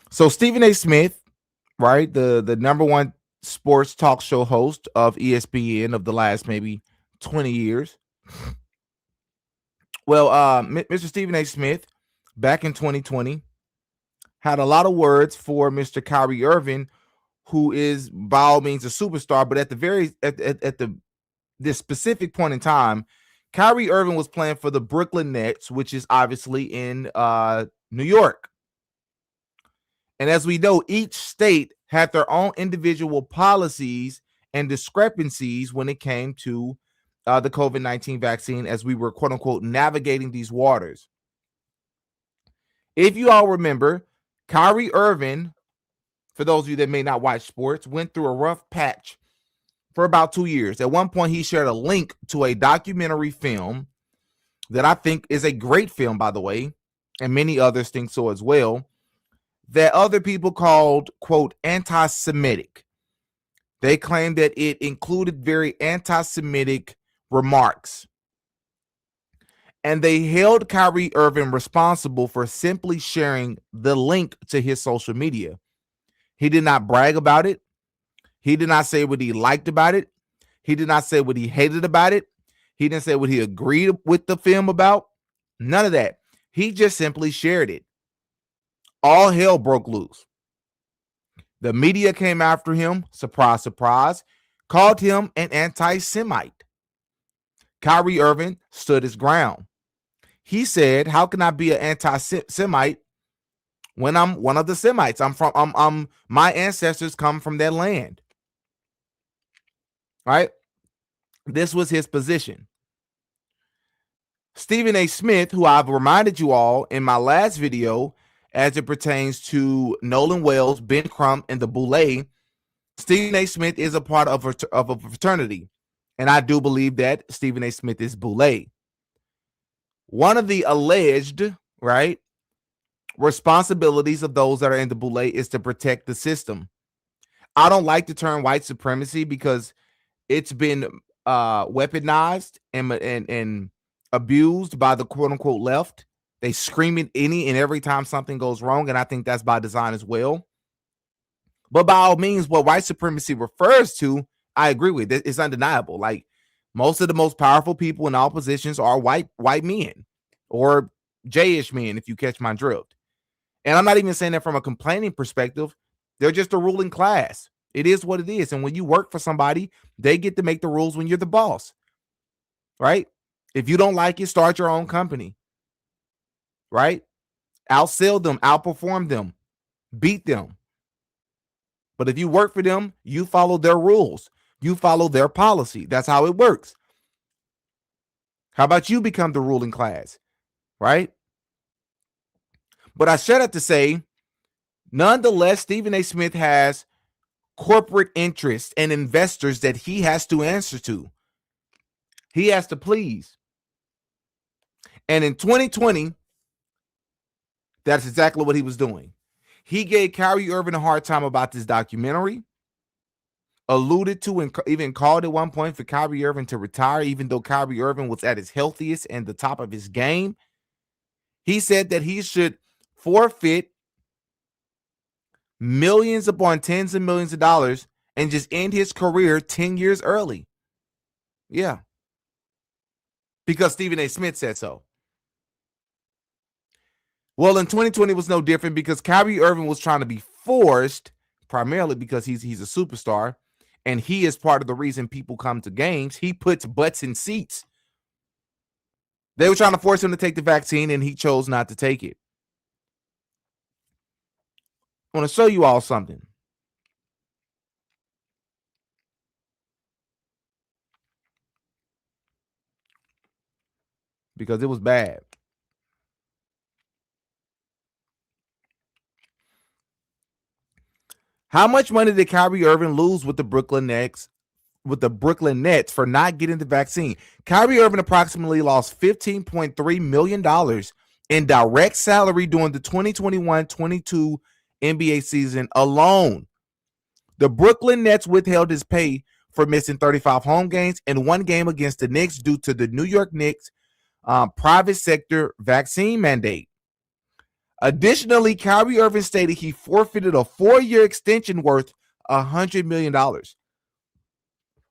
So Stephen A. Smith, right, the number one sports talk show host of ESPN of the last maybe 20 years. Well, Mr. Stephen A. Smith, back in 2020, had a lot of words for Mr. Kyrie Irving, who is by all means a superstar, but at this specific point in time, Kyrie Irving was playing for the Brooklyn Nets, which is obviously in New York. And as we know, each state had their own individual policies and discrepancies when it came to the COVID-19 vaccine, as we were, quote unquote, navigating these waters. If you all remember, Kyrie Irving, for those of you that may not watch sports, went through a rough patch for about 2 years. At one point, he shared a link to a documentary film that I think is a great film, by the way, and many others think so as well, that other people called, quote, anti-Semitic. They claimed that it included very anti-Semitic remarks. And they held Kyrie Irving responsible for simply sharing the link to his social media. He did not brag about it. He did not say what he liked about it. He did not say what he hated about it. He didn't say what he agreed with the film about. None of that. He just simply shared it. All hell broke loose. The media came after him, surprise, surprise, called him an anti-Semite. Kyrie Irving stood his ground. He said, "How can I be an anti-Semite when I'm one of the Semites? My ancestors come from that land." Right? This was his position. Stephen A. Smith, who I've reminded you all in my last video, as it pertains to Nolan Wells, Ben Crump, and the Boule, Stephen A. Smith is a part of a fraternity. And I do believe that Stephen A. Smith is Boule. One of the alleged, right, responsibilities of those that are in the Boule is to protect the system. I don't like the term white supremacy because it's been weaponized and abused by the quote unquote left. They scream it any and every time something goes wrong, and I think that's by design as well. But by all means, what white supremacy refers to, I agree with. It's undeniable. Like, most of the most powerful people in all positions are white men or J-ish men, if you catch my drift. And I'm not even saying that from a complaining perspective. They're just a ruling class. It is what it is. And when you work for somebody, they get to make the rules when you're the boss, right? If you don't like it, start your own company, right? Outsell them, outperform them, beat them. But if you work for them, you follow their rules. You follow their policy. That's how it works. How about you become the ruling class, right? But I share that to say, nonetheless, Stephen A. Smith has corporate interests and investors that he has to answer to. He has to please. And in 2020, that's exactly what he was doing. He gave Kyrie Irving a hard time about this documentary, alluded to and even called at one point for Kyrie Irving to retire, even though Kyrie Irving was at his healthiest and the top of his game. He said that he should forfeit millions upon tens of millions of dollars and just end his career 10 years early. Yeah. Because Stephen A. Smith said so. Well, in 2020 was no different because Kyrie Irving was trying to be forced, primarily because he's a superstar, and he is part of the reason people come to games. He puts butts in seats. They were trying to force him to take the vaccine, and he chose not to take it. I want to show you all something. Because it was bad. How much money did Kyrie Irving lose with the Brooklyn Nets for not getting the vaccine? Kyrie Irving approximately lost $15.3 million in direct salary during the 2021-22 NBA season alone. The Brooklyn Nets withheld his pay for missing 35 home games and one game against the Knicks due to the New York Knicks private sector vaccine mandate. Additionally, Kyrie Irving stated he forfeited a 4-year extension worth $100 million.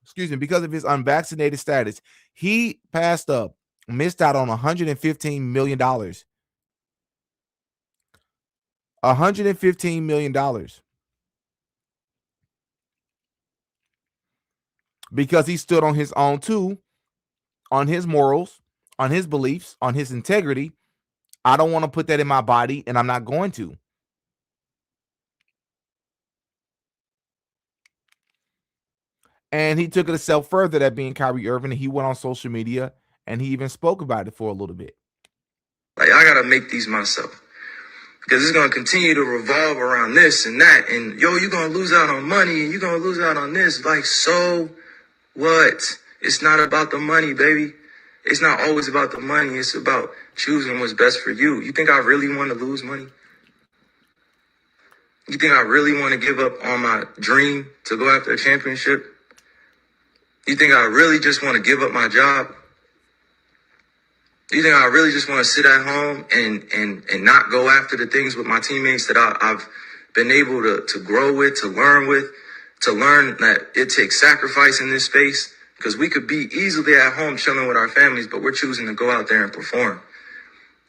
Excuse me, because of his unvaccinated status. He missed out on $115 million. $115 million. Because he stood on his own too, on his morals, on his beliefs, on his integrity. I don't want to put that in my body, and I'm not going to. And he took it a step further, that being Kyrie Irving. He went on social media, and he even spoke about it for a little bit. Like, I got to make these myself. Because it's going to continue to revolve around this and that. And, you're going to lose out on money, and you're going to lose out on this. Like, so what? It's not about the money, baby. It's not always about the money. It's about choosing what's best for you. You think I really want to lose money? You think I really want to give up on my dream to go after a championship? You think I really just want to give up my job? You think I really just want to sit at home and not go after the things with my teammates that I've been able to grow with, to learn that it takes sacrifice in this space? Because we could be easily at home chilling with our families, but we're choosing to go out there and perform.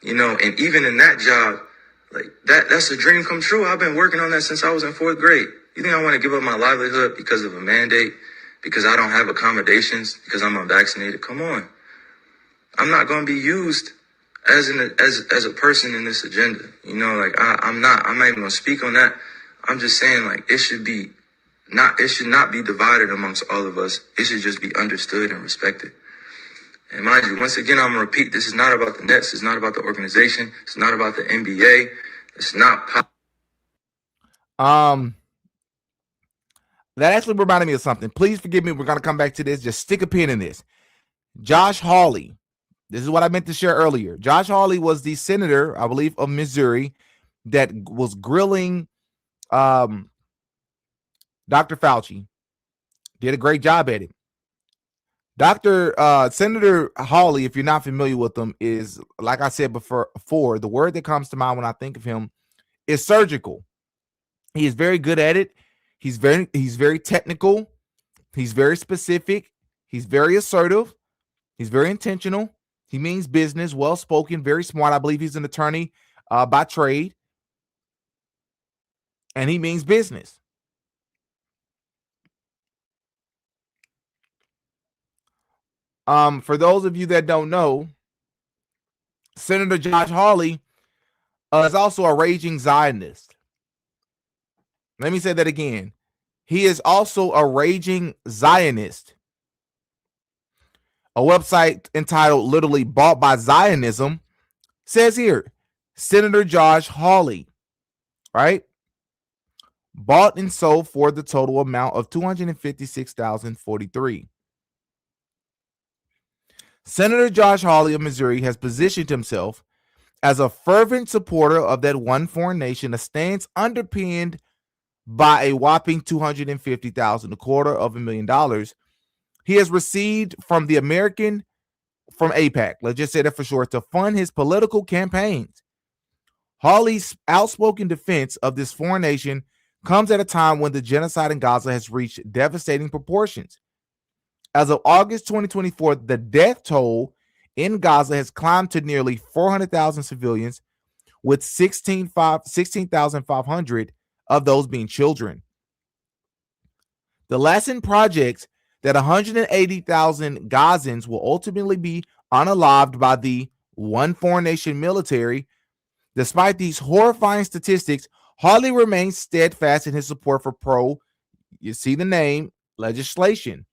And even in that job, like that's a dream come true. I've been working on that since I was in 4th grade. You think I want to give up my livelihood because of a mandate, because I don't have accommodations, because I'm unvaccinated? Come on. I'm not going to be used as a person in this agenda. I'm not even going to speak on that. I'm just saying, like, it should not be divided amongst all of us. It should just be understood and respected. And mind you, once again, I'm going to repeat, this is not about the Nets. It's not about the organization. It's not about the NBA. It's not. That actually reminded me of something. Please forgive me. We're going to come back to this. Just stick a pin in this. Josh Hawley. This is what I meant to share earlier. Josh Hawley was the senator, I believe, of Missouri that was grilling Dr. Fauci. Did a great job at it. Senator Hawley, if you're not familiar with him, is, like I said before, the word that comes to mind when I think of him is surgical. He is very good at it. He's very technical. He's very specific. He's very assertive. He's very intentional. He means business, well-spoken, very smart. I believe he's an attorney by trade. and he means business. For those of you that don't know, Senator Josh Hawley is also a raging Zionist. Let me say that again. He is also a raging Zionist. A website entitled literally Bought by Zionism says here, Senator Josh Hawley, right? Bought and sold for the total amount of $256,043. Senator Josh Hawley of Missouri has positioned himself as a fervent supporter of that one foreign nation, a stance underpinned by a whopping $250,000, $250,000 he has received from AIPAC, let's just say that for short, to fund his political campaigns. Hawley's outspoken defense of this foreign nation comes at a time when the genocide in Gaza has reached devastating proportions. As of August 2024, the death toll in Gaza has climbed to nearly 400,000 civilians, with 16,500 of those being children. The Lassen projects that 180,000 Gazans will ultimately be unalived by the one foreign nation military. Despite these horrifying statistics, Hawley remains steadfast in his support for you see the name, legislation,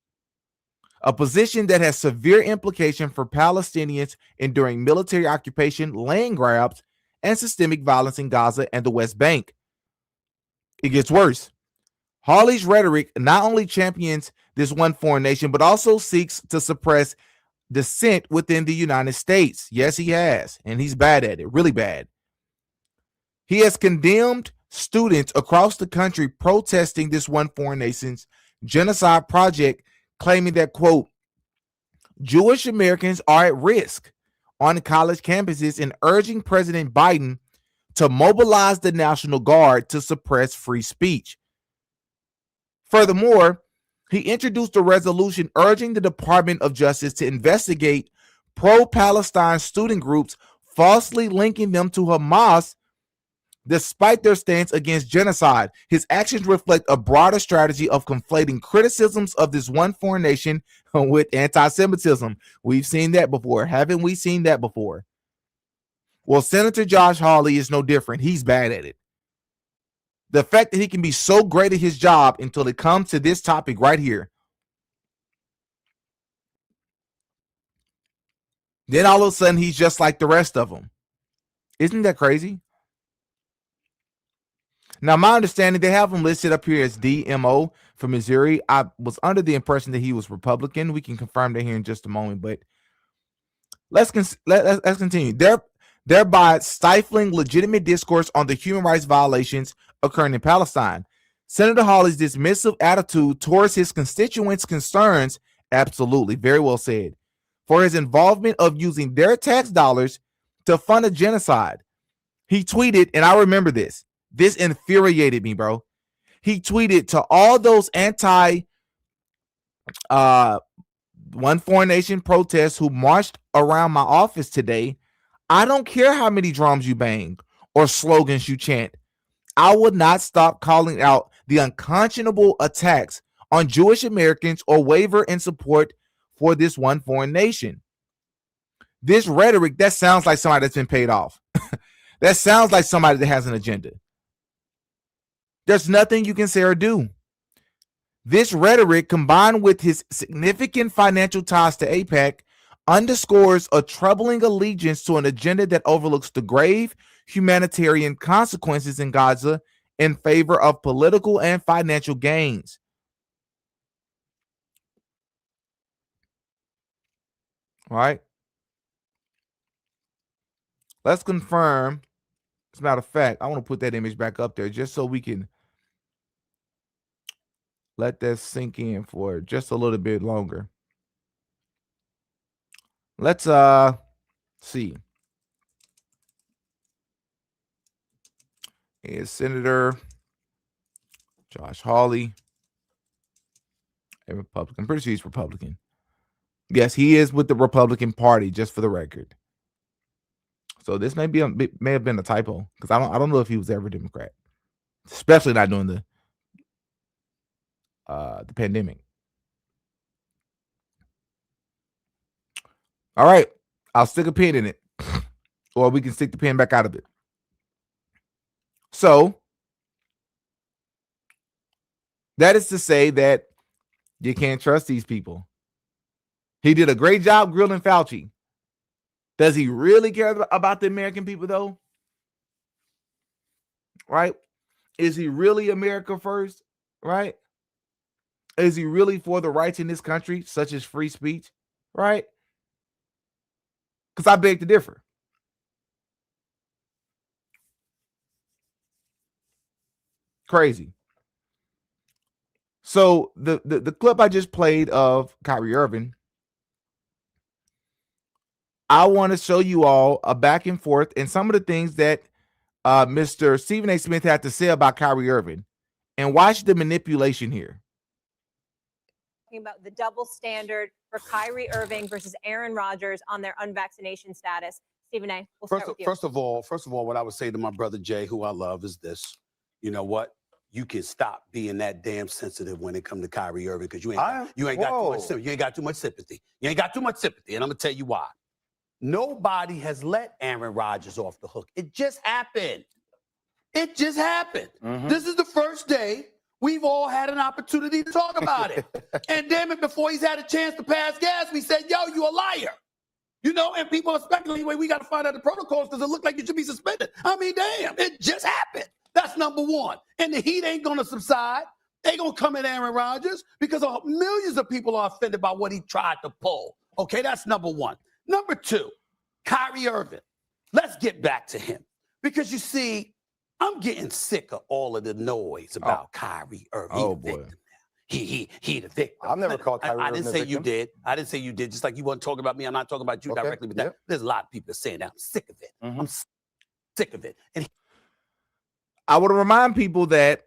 a position that has severe implication for Palestinians enduring military occupation, land grabs, and systemic violence in Gaza and the West Bank. It gets worse. Hawley's rhetoric not only champions this one foreign nation, but also seeks to suppress dissent within the United States. Yes, he has, and he's bad at it, really bad. He has condemned students across the country protesting this one foreign nation's genocide project, claiming that, quote, Jewish Americans are at risk on college campuses, and urging President Biden to mobilize the National Guard to suppress free speech. Furthermore, he introduced a resolution urging the Department of Justice to investigate pro-Palestine student groups, falsely linking them to Hamas despite their stance against genocide. His actions reflect a broader strategy of conflating criticisms of this one foreign nation with anti-Semitism. We've seen that before. Haven't we seen that before? Well, Senator Josh Hawley is no different. He's bad at it. The fact that he can be so great at his job until it comes to this topic right here. Then all of a sudden, he's just like the rest of them. Isn't that crazy? Now, my understanding, they have him listed up here as DMO for Missouri. I was under the impression that he was Republican. We can confirm that here in just a moment, but let's continue. Thereby stifling legitimate discourse on the human rights violations occurring in Palestine. Senator Hawley's dismissive attitude towards his constituents' concerns, absolutely, very well said, for his involvement of using their tax dollars to fund a genocide. He tweeted, and I remember this infuriated me, bro. He tweeted to all those anti one foreign nation protests who marched around my office today, I don't care how many drums you bang or slogans you chant. I would not stop calling out the unconscionable attacks on Jewish Americans or waver in support for this one foreign nation. This rhetoric, that sounds like somebody that's been paid off. That sounds like somebody that has an agenda. There's nothing you can say or do. This rhetoric, combined with his significant financial ties to AIPAC, underscores a troubling allegiance to an agenda that overlooks the grave humanitarian consequences in Gaza in favor of political and financial gains. All right. Let's confirm. As a matter of fact, I want to put that image back up there just so we can let that sink in for just a little bit longer. Let's see. Is Senator Josh Hawley a Republican? I'm pretty sure he's Republican. Yes, he is with the Republican Party, just for the record. So this may have been a typo, because I don't know if he was ever Democrat. especially not during the pandemic. All right, I'll stick a pin in it, or we can stick the pin back out of it. So that is to say that you can't trust these people. He did a great job grilling Fauci. Does he really care about the American people, though? Right? Is he really America first? Right? Is he really for the rights in this country, such as free speech? Right? Because I beg to differ. Crazy. So the clip I just played of Kyrie Irving, I want to show you all a back and forth and some of the things that Mr. Stephen A. Smith had to say about Kyrie Irving, and watch the manipulation here. About the double standard for Kyrie Irving versus Aaron Rodgers on their unvaccination status. Stephen A., we'll start with you. First of all, what I would say to my brother Jay, who I love, is this. You know what? You can stop being that damn sensitive when it comes to Kyrie Irving, because you ain't got too much sympathy. You ain't got too much sympathy. You ain't got too much sympathy, and I'm gonna tell you why. Nobody has let Aaron Rodgers off the hook. It just happened. It just happened. Mm-hmm. This is the first day we've all had an opportunity to talk about it. And damn it, before he's had a chance to pass gas, we said, yo, you a liar. You know, and people are speculating, we got to find out the protocols because it looked like you should be suspended. I mean, damn, it just happened. That's number one. And the heat ain't going to subside. They going to come at Aaron Rodgers because millions of people are offended by what he tried to pull. Okay, that's number one. Number two, Kyrie Irving. Let's get back to him. Because you see, I'm getting sick of all of the noise about Kyrie Irving. Oh, boy. He the victim. I've never called Kyrie Irving I didn't say you did. I didn't say you did. Just like you weren't talking about me, I'm not talking about you directly. But there's a lot of people saying that. I'm sick of it. Mm-hmm. I'm sick of it. And I would remind people that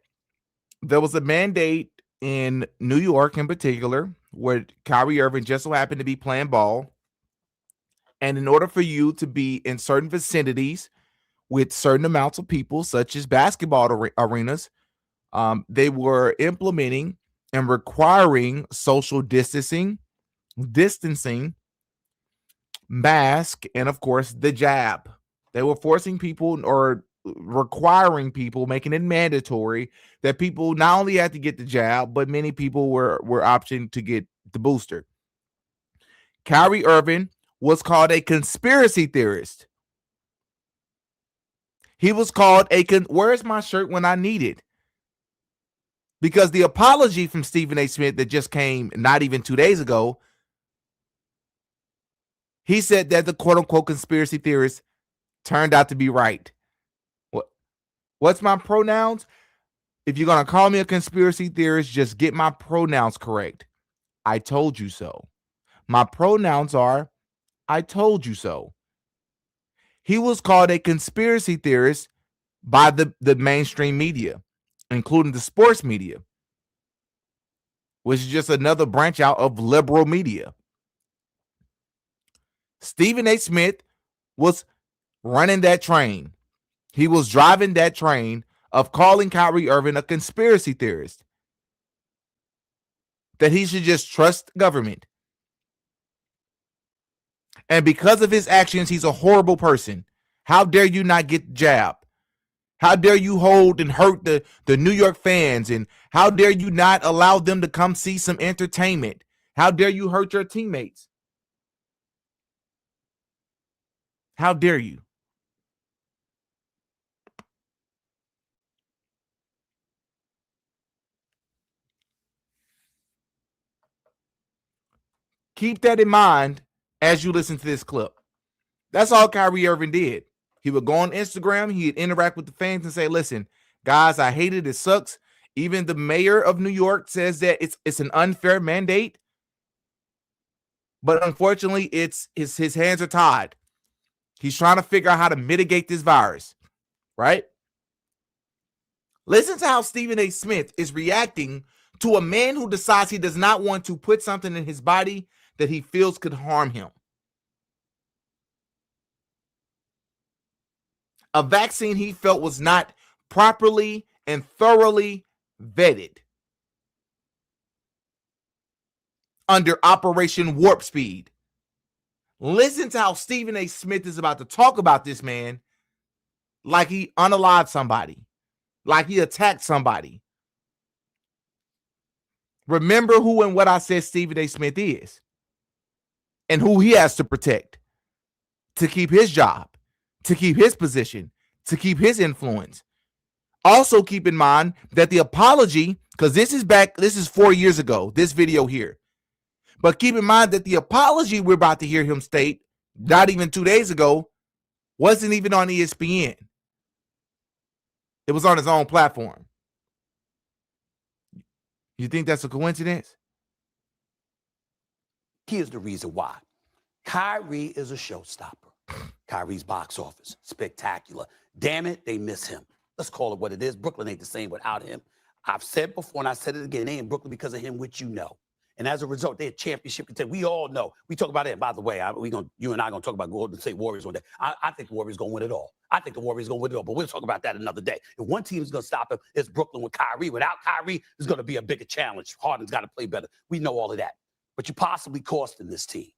there was a mandate in New York in particular where Kyrie Irving just so happened to be playing ball. And in order for you to be in certain vicinities with certain amounts of people, such as basketball arenas, they were implementing and requiring social distancing, mask, and of course the jab. They were forcing people or requiring people, making it mandatory that people not only had to get the jab, but many people were opting to get the booster. Kyrie Irving was called a conspiracy theorist. He was called where's my shirt when I need it? Because the apology from Stephen A. Smith that just came not even 2 days ago, he said that the quote-unquote conspiracy theorist turned out to be right. What's my pronouns? If you're going to call me a conspiracy theorist, just get my pronouns correct. I told you so. My pronouns are, I told you so. He was called a conspiracy theorist by the mainstream media, including the sports media, which is just another branch out of liberal media. Stephen A. Smith was running that train. He was driving that train of calling Kyrie Irving a conspiracy theorist, that he should just trust government. And because of his actions, he's a horrible person. How dare you not get the jab? How dare you hold and hurt the New York fans? And how dare you not allow them to come see some entertainment? How dare you hurt your teammates? How dare you? Keep that in mind as you listen to this clip. That's all Kyrie Irving did. He would go on Instagram, he'd interact with the fans and say, listen, guys, I hate it. It sucks. Even the mayor of New York says that it's an unfair mandate. But unfortunately, his hands are tied. He's trying to figure out how to mitigate this virus, right? Listen to how Stephen A. Smith is reacting to a man who decides he does not want to put something in his body that he feels could harm him. A vaccine he felt was not properly and thoroughly vetted under Operation Warp Speed. Listen to how Stephen A. Smith is about to talk about this man like he unalived somebody, like he attacked somebody. Remember who and what I said Stephen A. Smith is and who he has to protect to keep his job, to keep his position, to keep his influence. Also keep in mind that the apology, because this is 4 years ago, this video here. But keep in mind that the apology we're about to hear him state, not even 2 days ago, wasn't even on ESPN. It was on his own platform. You think that's a coincidence? Here's the reason why. Kyrie is a showstopper. Kyrie's box office, spectacular. Damn it, they miss him. Let's call it what it is. Brooklyn ain't the same without him. I've said before, and I said it again, they ain't Brooklyn because of him, which you know. And as a result, they're a championship contender. We all know. We talk about it. By the way, you and I are going to talk about Golden State Warriors one day. I think the Warriors going to win it all. I think the Warriors going to win it all. But we'll talk about that another day. If one team is going to stop him, it's Brooklyn with Kyrie. Without Kyrie, it's going to be a bigger challenge. Harden's got to play better. We know all of that. But you're possibly costing this team.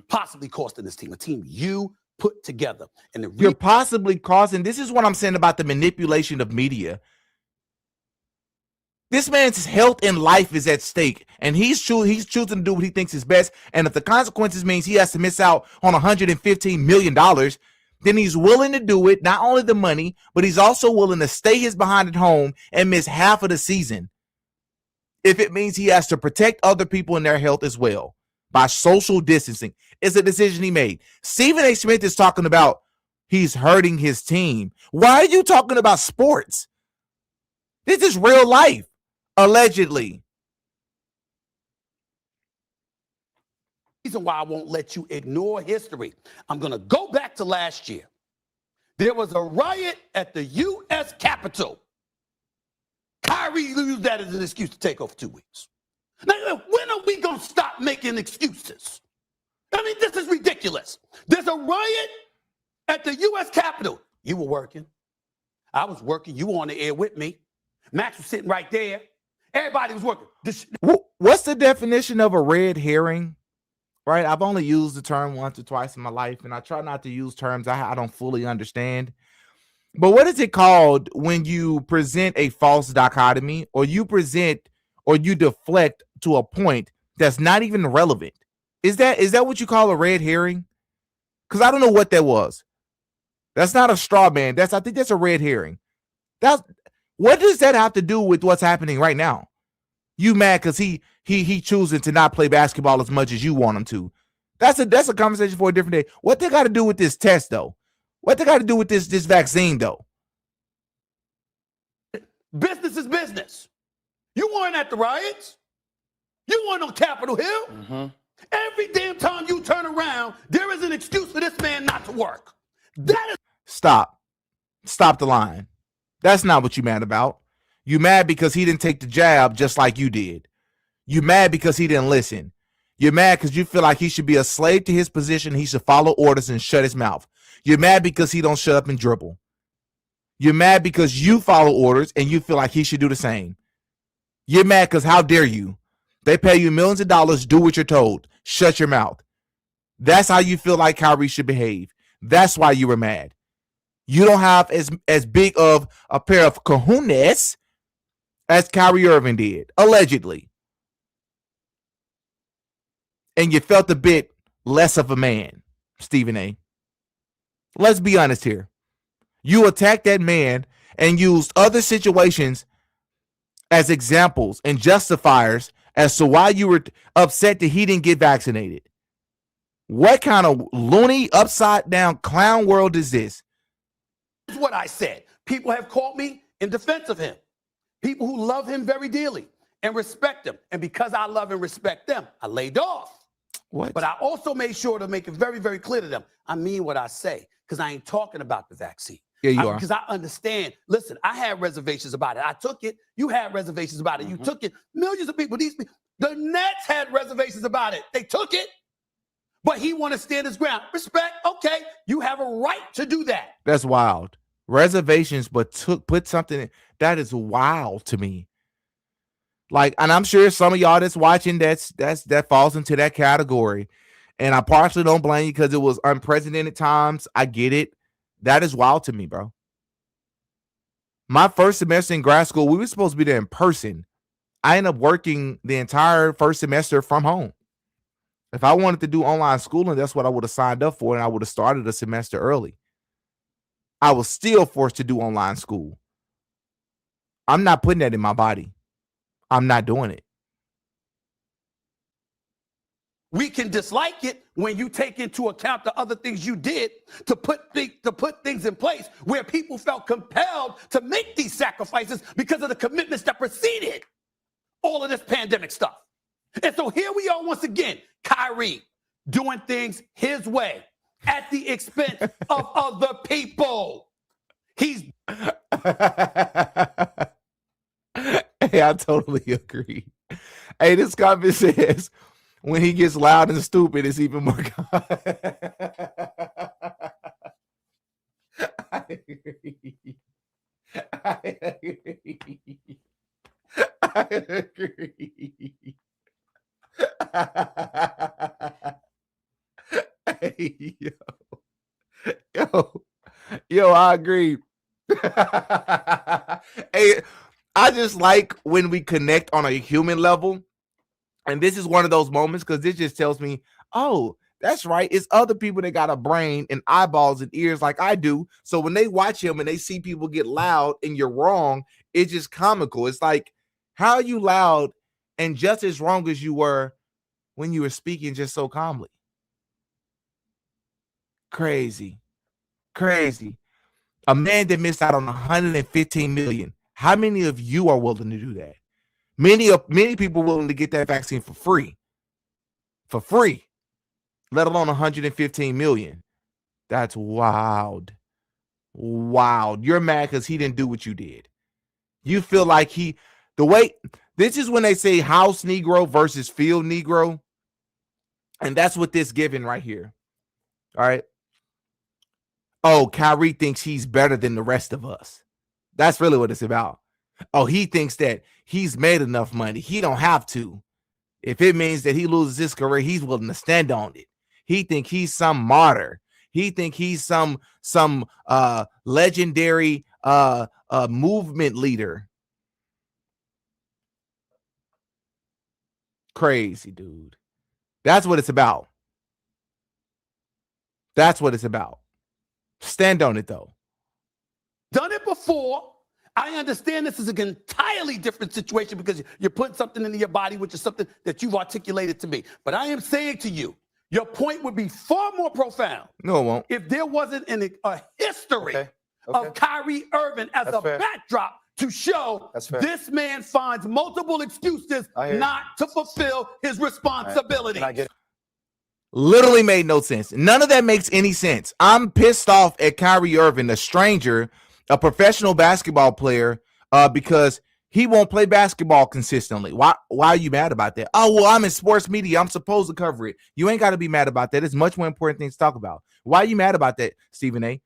Possibly costing this team. A team you put together. And you're possibly causing. This is what I'm saying about the manipulation of media. This man's health and life is at stake, and he's choosing to do what he thinks is best. And if the consequences means he has to miss out on $115 million, then he's willing to do it. Not only the money, but he's also willing to stay his behind at home and miss half of the season if it means he has to protect other people and their health as well by social distancing. It's a decision he made. Stephen A. Smith is talking about he's hurting his team. Why are you talking about sports? This is real life. Allegedly. Reason why I won't let you ignore history. I'm going to go back to last year. There was a riot at the U.S. Capitol. Kyrie used that as an excuse to take off 2 weeks. Now, when are we going to stop making excuses? I mean, this is ridiculous. There's a riot at the U.S. Capitol. You were working. I was working. You were on the air with me. Max was sitting right there. Everybody was working. What's the definition of a red herring? Right? I've only used the term once or twice in my life, and I try not to use terms I don't fully understand. But what is it called when you present a false dichotomy, or you present or you deflect to a point that's not even relevant? Is that what you call a red herring? Because I don't know what that was. That's not a straw man. I think that's a red herring. What does that have to do with what's happening right now? You mad because he choosing to not play basketball as much as you want him to. That's a conversation for a different day. What they got to do with this test, though? What they got to do with this vaccine, though? Business is business. You weren't at the riots. You weren't on Capitol Hill. Every damn time you turn around, there is an excuse for this man not to work. That is Stop the line. That's not what you mad about. You mad because he didn't take the jab just like you did. You mad because he didn't listen. You're mad because you feel like he should be a slave to his position. He should follow orders and shut his mouth. You're mad because he don't shut up and dribble. You're mad because you follow orders and you feel like he should do the same. You're mad because how dare you? They pay you millions of dollars. Do what you're told. Shut your mouth. That's how you feel like Kyrie should behave. That's why you were mad. You don't have as big of a pair of cojones as Kyrie Irving did, allegedly. And you felt a bit less of a man, Stephen A. Let's be honest here. You attacked that man and used other situations as examples and justifiers as to why you were upset that he didn't get vaccinated. What kind of loony, upside down clown world is this? This is what I said. People have called me in defense of him. People who love him very dearly and respect him. And because I love and respect them, I laid off. What? But I also made sure to make it very, very clear to them. I mean what I say, because I ain't talking about the vaccine. Yeah, you are. Because I understand. Listen, I had reservations about it. I took it. You had reservations about it. You took it. Millions of people, the Nets had reservations about it. They took it. But he want to stand his ground. Respect, okay, you have a right to do that. That's wild. Reservations, but put something in. That is wild to me. Like, and I'm sure some of y'all that's watching that falls into that category. And I partially don't blame you because it was unprecedented times. I get it. That is wild to me, bro. My first semester in grad school, we were supposed to be there in person. I ended up working the entire first semester from home. If I wanted to do online schooling, that's what I would have signed up for, and I would have started a semester early. I was still forced to do online school. I'm not putting that in my body. I'm not doing it. We can dislike it when you take into account the other things you did to put things in place where people felt compelled to make these sacrifices because of the commitments that preceded all of this pandemic stuff. And so here we are once again, Kyrie doing things his way at the expense of other people. He's Hey, I totally agree. Hey, this comment says, when he gets loud and stupid, it's even more. I agree. I agree. I agree. Hey, yo, I agree. Hey, I just like when we connect on a human level. And this is one of those moments because this just tells me, oh, that's right. It's other people that got a brain and eyeballs and ears like I do. So when they watch him and they see people get loud and you're wrong, it's just comical. It's like, how are you loud and just as wrong as you were when you were speaking just so calmly? Crazy. Crazy. A man that missed out on 115 million. How many of you are willing to do that? Many people willing to get that vaccine for free, let alone 115 million. That's wild. You're mad because he didn't do what you did. You feel like this is when they say house Negro versus field Negro. And that's what this given right here. All right. Oh, Kyrie thinks he's better than the rest of us. That's really what it's about. Oh, he thinks that he's made enough money. He don't have to. If it means that he loses his career, he's willing to stand on it. He think he's some martyr. He think he's some legendary movement leader. Crazy, dude. That's what it's about. That's what it's about. Stand on it, though. Done it before. I understand this is an entirely different situation because you're putting something into your body, which is something that you've articulated to me. But I am saying to you, your point would be far more profound. No, it won't. If there wasn't a history of Kyrie Irving as a backdrop to show this man finds multiple excuses not to fulfill his responsibility. Literally made no sense. None of that makes any sense. I'm pissed off at Kyrie Irving, a stranger, a professional basketball player, because he won't play basketball consistently. Why are you mad about that? Oh, well, I'm in sports media. I'm supposed to cover it. You ain't got to be mad about that. It's much more important things to talk about. Why are you mad about that, Stephen A?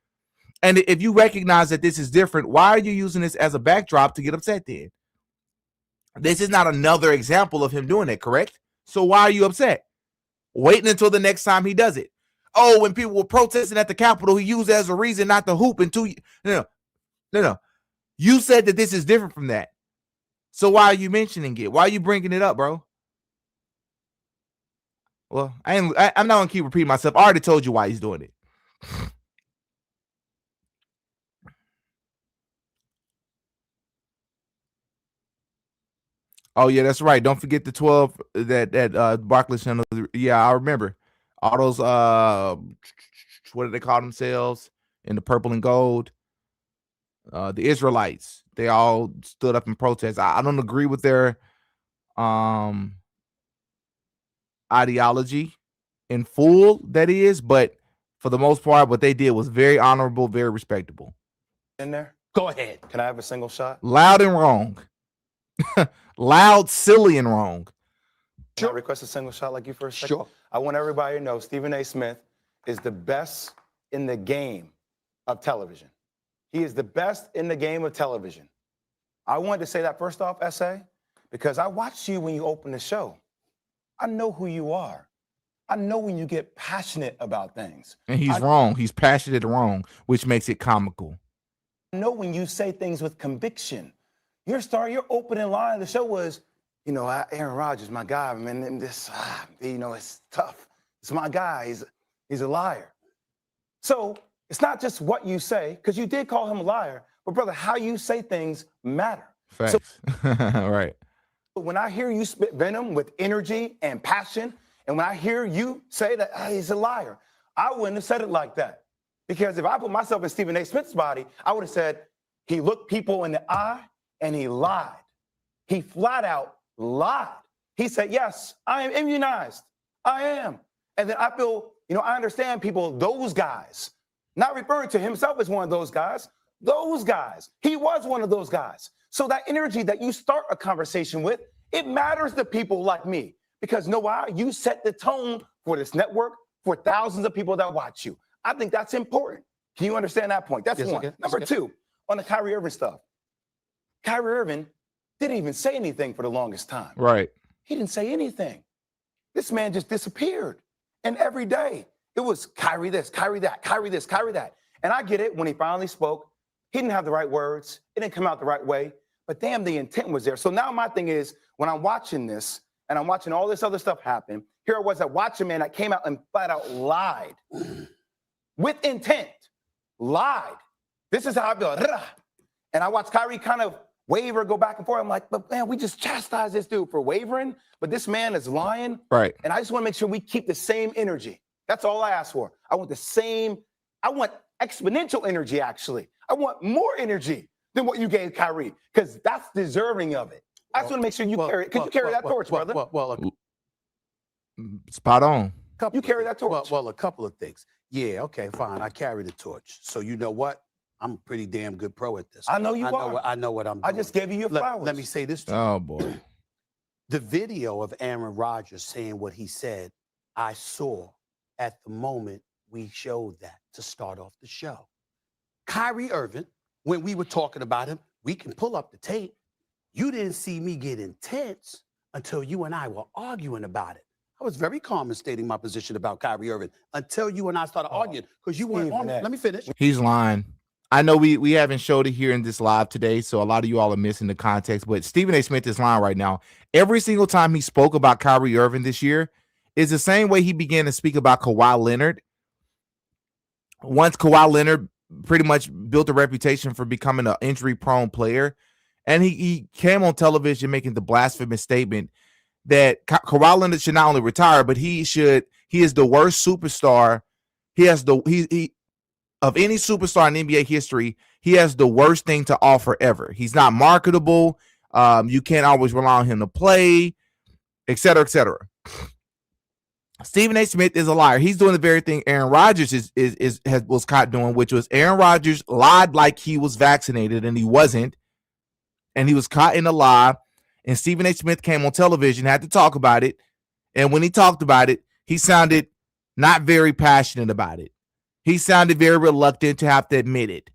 And if you recognize that this is different, why are you using this as a backdrop to get upset then? This is not another example of him doing it, correct? So why are you upset? Waiting until the next time he does it. Oh, when people were protesting at the Capitol, he used it as a reason not to hoop in 2 years. No. You said that this is different from that. So why are you mentioning it? Why are you bringing it up, bro? Well, I'm not going to keep repeating myself. I already told you why he's doing it. Oh, yeah, that's right. Don't forget the 12 that Barclays Center. Yeah, I remember. All those, what do they call themselves? In the purple and gold. The Israelites. They all stood up in protest. I don't agree with their ideology in full, that is, but for the most part, what they did was very honorable, very respectable. In there? Go ahead. Can I have a single shot? Loud and wrong. Loud, silly, and wrong. Can I request a single shot like you for a second? Sure. I want everybody to know Stephen A. Smith is the best in the game of television. He is the best in the game of television. I wanted to say that first off, SA, because I watched you when you opened the show. I know who you are. I know when you get passionate about things. And he's wrong. He's passionate and wrong, which makes it comical. I know when you say things with conviction. Your opening line of the show was, you know, Aaron Rodgers, my guy, man, and this, you know, it's tough. It's my guy. He's a liar. So it's not just what you say, because you did call him a liar, but brother, how you say things matter. Facts. So, right. when I hear you spit venom with energy and passion, and when I hear you say that he's a liar, I wouldn't have said it like that. Because if I put myself in Stephen A. Smith's body, I would have said he looked people in the eye and he lied. He flat out lied. He said, yes, I am immunized. I am. And then I feel, you know, I understand people, those guys, not referring to himself as one of those guys, he was one of those guys. So that energy that you start a conversation with, it matters to people like me. Because you know why? You set the tone for this network, for thousands of people that watch you. I think that's important. Can you understand that point? That's one. Okay. Number two, on the Kyrie Irving stuff. Kyrie Irving didn't even say anything for the longest time. Right. He didn't say anything. This man just disappeared. And every day, it was Kyrie this, Kyrie that, Kyrie this, Kyrie that. And I get it, when he finally spoke, he didn't have the right words. It didn't come out the right way. But damn, the intent was there. So now my thing is, when I'm watching this, and I'm watching all this other stuff happen, here I was watching a man that came out and flat out lied. With intent. Lied. This is how I feel. And I watched Kyrie kind of waver, go back and forth. I'm like, but man, we just chastised this dude for wavering, but this man is lying. Right. And I just want to make sure we keep the same energy. That's all I ask for. I want exponential energy, actually. I want more energy than what you gave Kyrie, because that's deserving of it. I just want to make sure you carry it. Could you carry that torch, brother? Spot on. You carry that torch. Well, a couple of things. Yeah, okay, fine. I carry the torch. So you know what? I'm a pretty damn good pro at this. I know you are. I know what I'm doing. I just gave you your flowers. Let me say this to you. Oh, boy. The video of Aaron Rodgers saying what he said, I saw at the moment we showed that to start off the show. Kyrie Irving, when we were talking about him, we can pull up the tape. You didn't see me get intense until you and I were arguing about it. I was very calm in stating my position about Kyrie Irving until you and I started arguing, because you weren't on it. Let me finish. He's lying. I know we haven't showed it here in this live today, so a lot of you all are missing the context, but Stephen A. Smith is lying right now. Every single time he spoke about Kyrie Irving this year is the same way he began to speak about Kawhi Leonard. Once Kawhi Leonard pretty much built a reputation for becoming an injury-prone player, and he came on television making the blasphemous statement that Kawhi Leonard should not only retire, but he is the worst superstar. Of any superstar in NBA history, he has the worst thing to offer ever. He's not marketable. You can't always rely on him to play, et cetera, et cetera. Stephen A. Smith is a liar. He's doing the very thing Aaron Rodgers was caught doing, which was Aaron Rodgers lied like he was vaccinated and he wasn't, and he was caught in a lie. And Stephen A. Smith came on television, had to talk about it, and when he talked about it, he sounded not very passionate about it. He sounded very reluctant to have to admit it.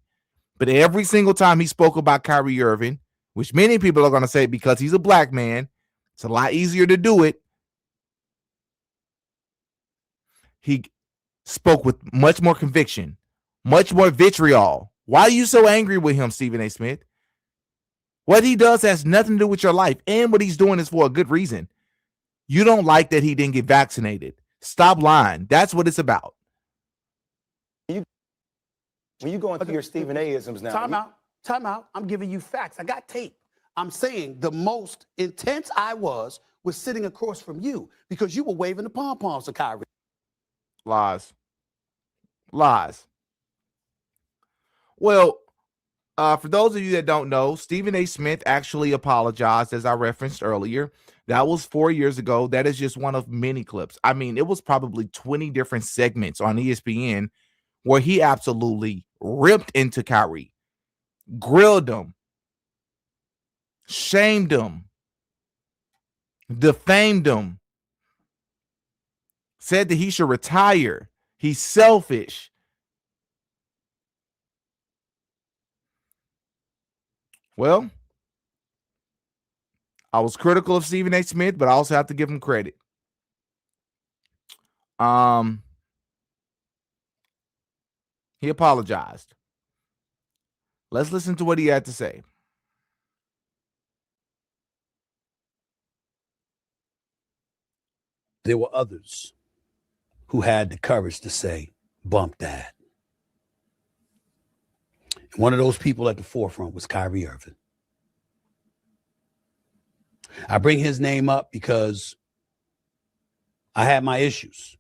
But every single time he spoke about Kyrie Irving, which many people are going to say because he's a black man, it's a lot easier to do it. He spoke with much more conviction, much more vitriol. Why are you so angry with him, Stephen A. Smith? What he does has nothing to do with your life, and what he's doing is for a good reason. You don't like that he didn't get vaccinated. Stop lying. That's what it's about. When you go into your Stephen A-isms now. Time out. I'm giving you facts. I got tape. I'm saying the most intense I was sitting across from you because you were waving the pom-poms to Kyrie. Lies. Well, for those of you that don't know, Stephen A. Smith actually apologized, as I referenced earlier. That was 4 years ago. That is just one of many clips. I mean, it was probably 20 different segments on ESPN where he absolutely ripped into Kyrie, grilled him, shamed him, defamed him, said that he should retire. He's selfish. Well, I was critical of Stephen A. Smith, but I also have to give him credit. He apologized. Let's listen to what he had to say. There were others who had the courage to say, bump that. And one of those people at the forefront was Kyrie Irving. I bring his name up because I had my issues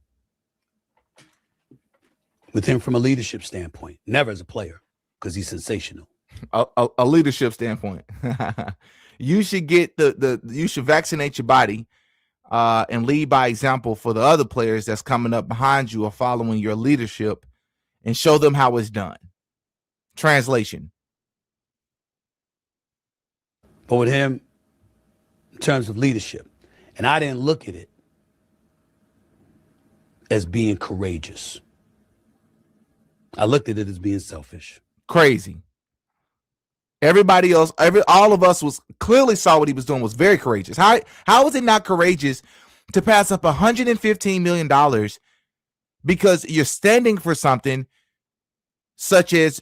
with him from a leadership standpoint, never as a player, because he's sensational. A leadership standpoint. You should get you should vaccinate your body and lead by example for the other players that's coming up behind you or following your leadership, and show them how it's done. Translation. But with him, in terms of leadership, and I didn't look at it as being courageous. I looked at it as being selfish. Crazy. Everybody else, all of us was clearly saw what he was doing was very courageous. How is it not courageous to pass up $115 million because you're standing for something such as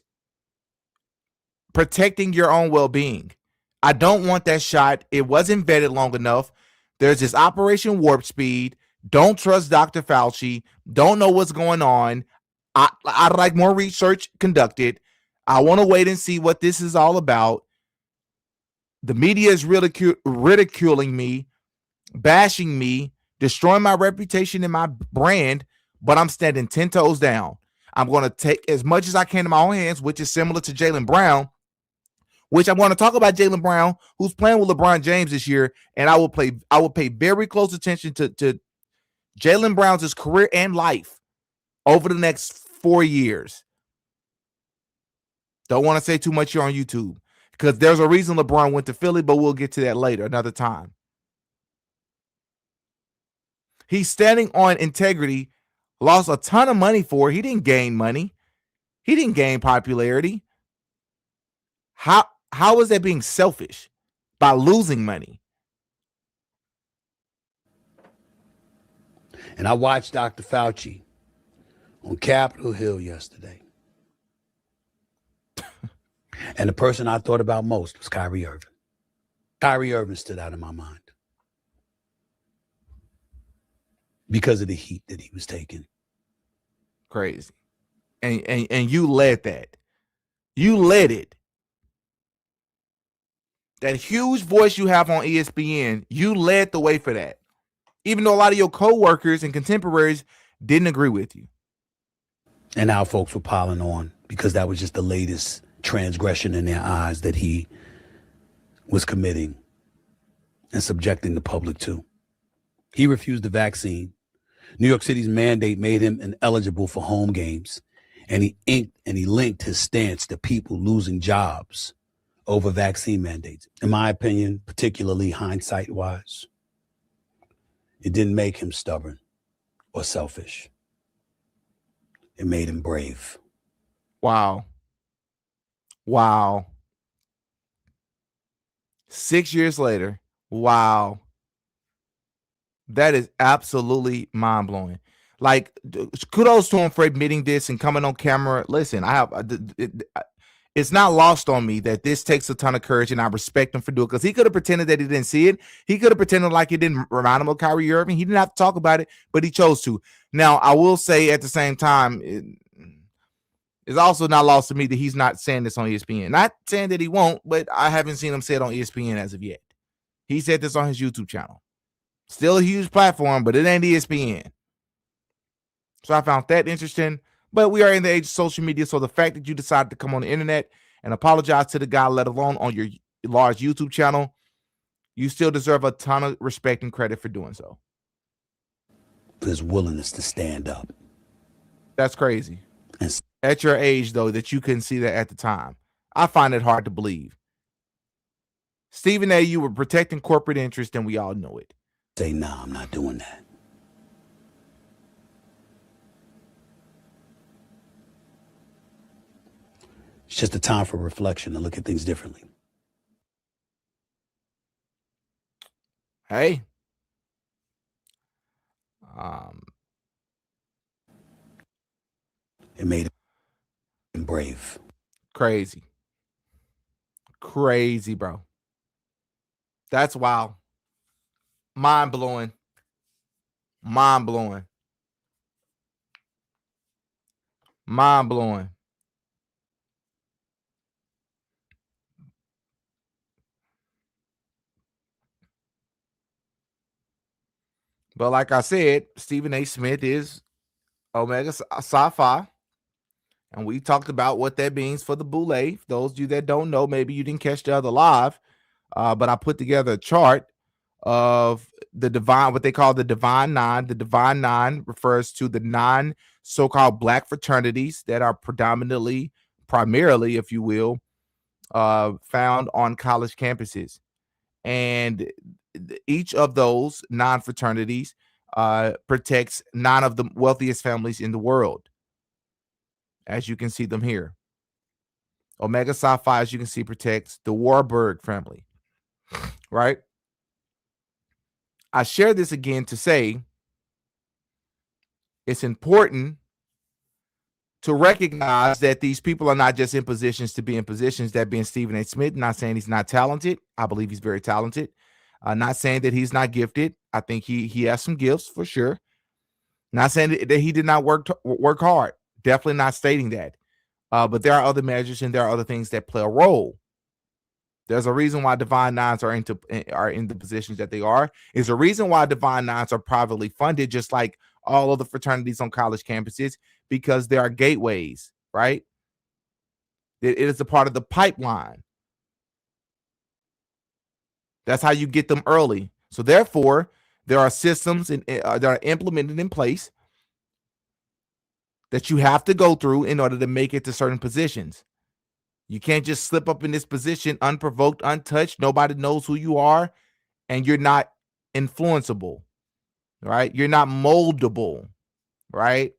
protecting your own well-being? I don't want that shot. It wasn't vetted long enough. There's this Operation Warp Speed. Don't trust Dr. Fauci. Don't know what's going on. I'd like more research conducted. I want to wait and see what this is all about. The media is ridiculing me, bashing me, destroying my reputation and my brand, but I'm standing 10 toes down. I'm going to take as much as I can in my own hands, which is similar to Jaylen Brown, which I'm going to talk about Jaylen Brown, who's playing with LeBron James this year, and I will pay very close attention to Jaylen Brown's career and life over the next 4 years. Don't want to say too much here on YouTube because there's a reason LeBron went to Philly, but we'll get to that later, another time. He's standing on integrity, lost a ton of money for it. He didn't gain money. He didn't gain popularity. How is that being selfish by losing money? And I watched Dr. Fauci on Capitol Hill yesterday. And the person I thought about most was Kyrie Irving. Kyrie Irving stood out in my mind because of the heat that he was taking. Crazy. And you led that. You led it. That huge voice you have on ESPN, you led the way for that. Even though a lot of your co-workers and contemporaries didn't agree with you. And now folks were piling on because that was just the latest transgression in their eyes that he was committing and subjecting the public to. He refused the vaccine. New York City's mandate made him ineligible for home games, and he linked his stance to people losing jobs over vaccine mandates. In my opinion, particularly hindsight-wise, it didn't make him stubborn or selfish. It made him brave. Wow. 6 years later. Wow. That is absolutely mind-blowing. Like, kudos to him for admitting this and coming on camera. Listen, it's not lost on me that this takes a ton of courage, and I respect him for doing it, because he could have pretended that he didn't see it. He could have pretended like it didn't remind him of Kyrie Irving. He didn't have to talk about it, but he chose to. Now, I will say at the same time, it's also not lost to me that he's not saying this on ESPN. Not saying that he won't, but I haven't seen him say it on ESPN as of yet. He said this on his YouTube channel. Still a huge platform, but it ain't ESPN. So I found that interesting. But we are in the age of social media, so the fact that you decided to come on the internet and apologize to the guy, let alone on your large YouTube channel, you still deserve a ton of respect and credit for doing so. His willingness to stand up. That's crazy. At your age, though, that you couldn't see that at the time. I find it hard to believe. Stephen A., you were protecting corporate interest, and we all know it. Say, nah, I'm not doing that. It's just a time for reflection and look at things differently. Hey. It made him brave. Crazy. Crazy, bro. That's wild. Mind blowing. Mind blowing. Mind blowing. But like I said, Stephen A. Smith is Omega Psi Phi. And we talked about what that means for the Boule. Those of you that don't know, maybe you didn't catch the other live, but I put together a chart of the divine, what they call the Divine Nine. The Divine Nine refers to the 9 so-called black fraternities that are primarily, if you will, found on college campuses. And each of those 9 fraternities protects 9 of the wealthiest families in the world. As you can see them here. Omega Psi Phi, as you can see, protects the Warburg family, right? I share this again to say it's important to recognize that these people are not just in positions to be in positions. That being Stephen A. Smith, not saying he's not talented. I believe he's very talented. Not saying that he's not gifted. I think he has some gifts for sure. Not saying that he did not work hard. Definitely not stating that. But there are other measures and there are other things that play a role. There's a reason why Divine Nines are in the positions that they are. There's a reason why Divine Nines are privately funded, just like all of the fraternities on college campuses, because there are gateways, right? It is a part of the pipeline. That's how you get them early. So therefore, there are systems that are implemented in place that you have to go through in order to make it to certain positions. You can't just slip up in this position unprovoked, untouched. Nobody knows who you are, and you're not influenceable, right? You're not moldable, right?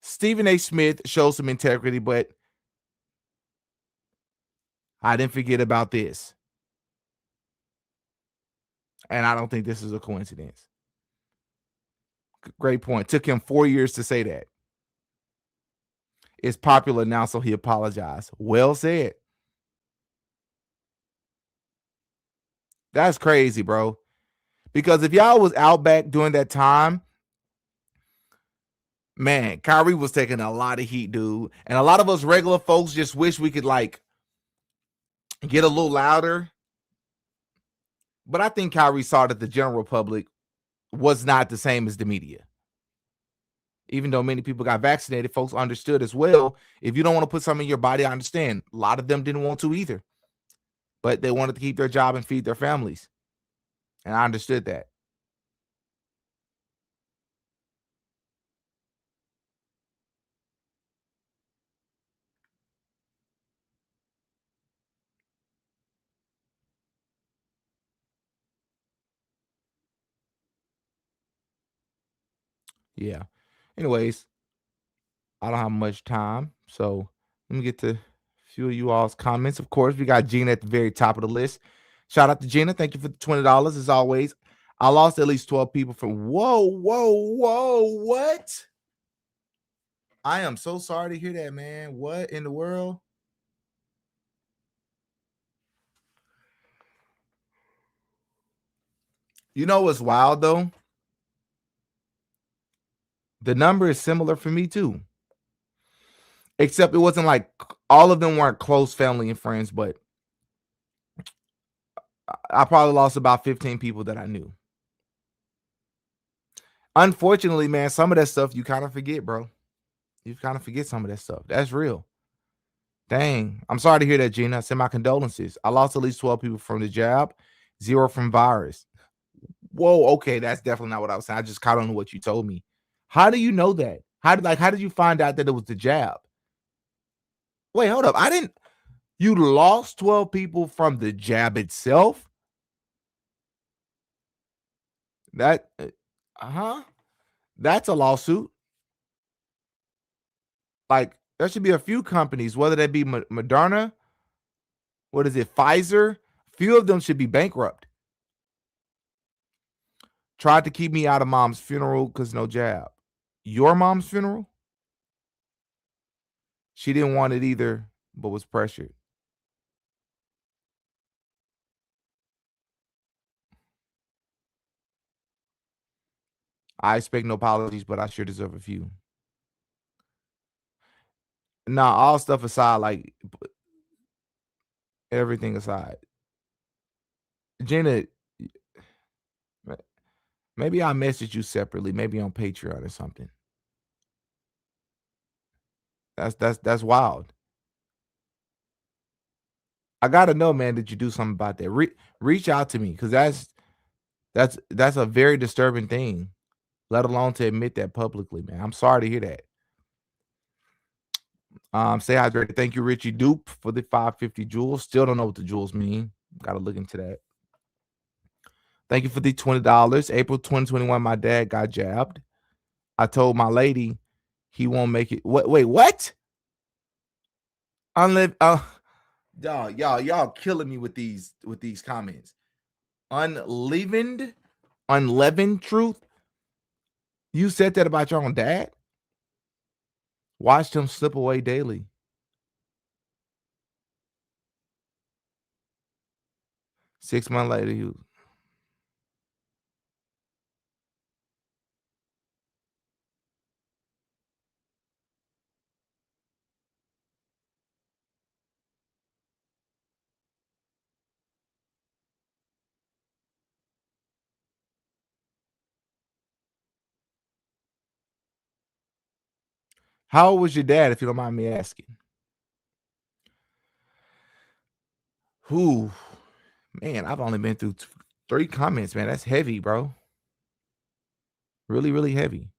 Stephen A. Smith shows some integrity, but I didn't forget about this. And I don't think this is a coincidence. Great point. Took him 4 years to say that. It's popular now, so he apologized. Well said. That's crazy, bro. Because if y'all was out back during that time, man, Kyrie was taking a lot of heat, dude. And a lot of us regular folks just wish we could, like, get a little louder. But I think Kyrie saw that the general public was not the same as the media. Even though many people got vaccinated, folks understood as well. If you don't want to put something in your body, I understand. A lot of them didn't want to either. But they wanted to keep their job and feed their families. And I understood that. Yeah. Anyways, I don't have much time. So let me get to a few of you all's comments. Of course, we got Gina at the very top of the list. Shout out to Gina. Thank you for the $20. As always, I lost at least 12 people from whoa, what? I am so sorry to hear that, man. What in the world? You know what's wild, though? The number is similar for me, too. Except it wasn't like all of them weren't close family and friends, but I probably lost about 15 people that I knew. Unfortunately, man, some of that stuff you kind of forget, bro. You kind of forget some of that stuff. That's real. Dang. I'm sorry to hear that, Gina. Send my condolences. I lost at least 12 people from the jab, 0 from virus. Whoa, okay, that's definitely not what I was saying. I just caught on to what you told me. How do you know that? How did you find out that it was the jab? Wait, hold up. You lost 12 people from the jab itself? That's a lawsuit. Like, there should be a few companies, whether that be Moderna, what is it, Pfizer, Few of them should be bankrupt. Tried to keep me out of mom's funeral because no jab. Your mom's funeral? She didn't want it either, but was pressured. I expect no apologies, but I sure deserve a few. Nah, all stuff aside, like everything aside. Gina, maybe I'll message you separately, maybe on Patreon or something. That's wild. I gotta know, man, did you do something about that? Reach out to me, because that's a very disturbing thing, let alone to admit that publicly, man. I'm sorry to hear that. Stay hydrated. Thank you, Richie Dupe, for the 550 jewels. Still don't know what the jewels mean. Gotta look into that. Thank you for the $20. April 2021, my dad got jabbed. I told my lady he won't make it. Wait, what? Y'all killing me with these comments. Unleavened truth. You said that about your own dad? Watched him slip away daily. Six months later, he was. How old was your dad, if you don't mind me asking? Who? Man, I've only been through 3 comments, man. That's heavy, bro. Really, really heavy.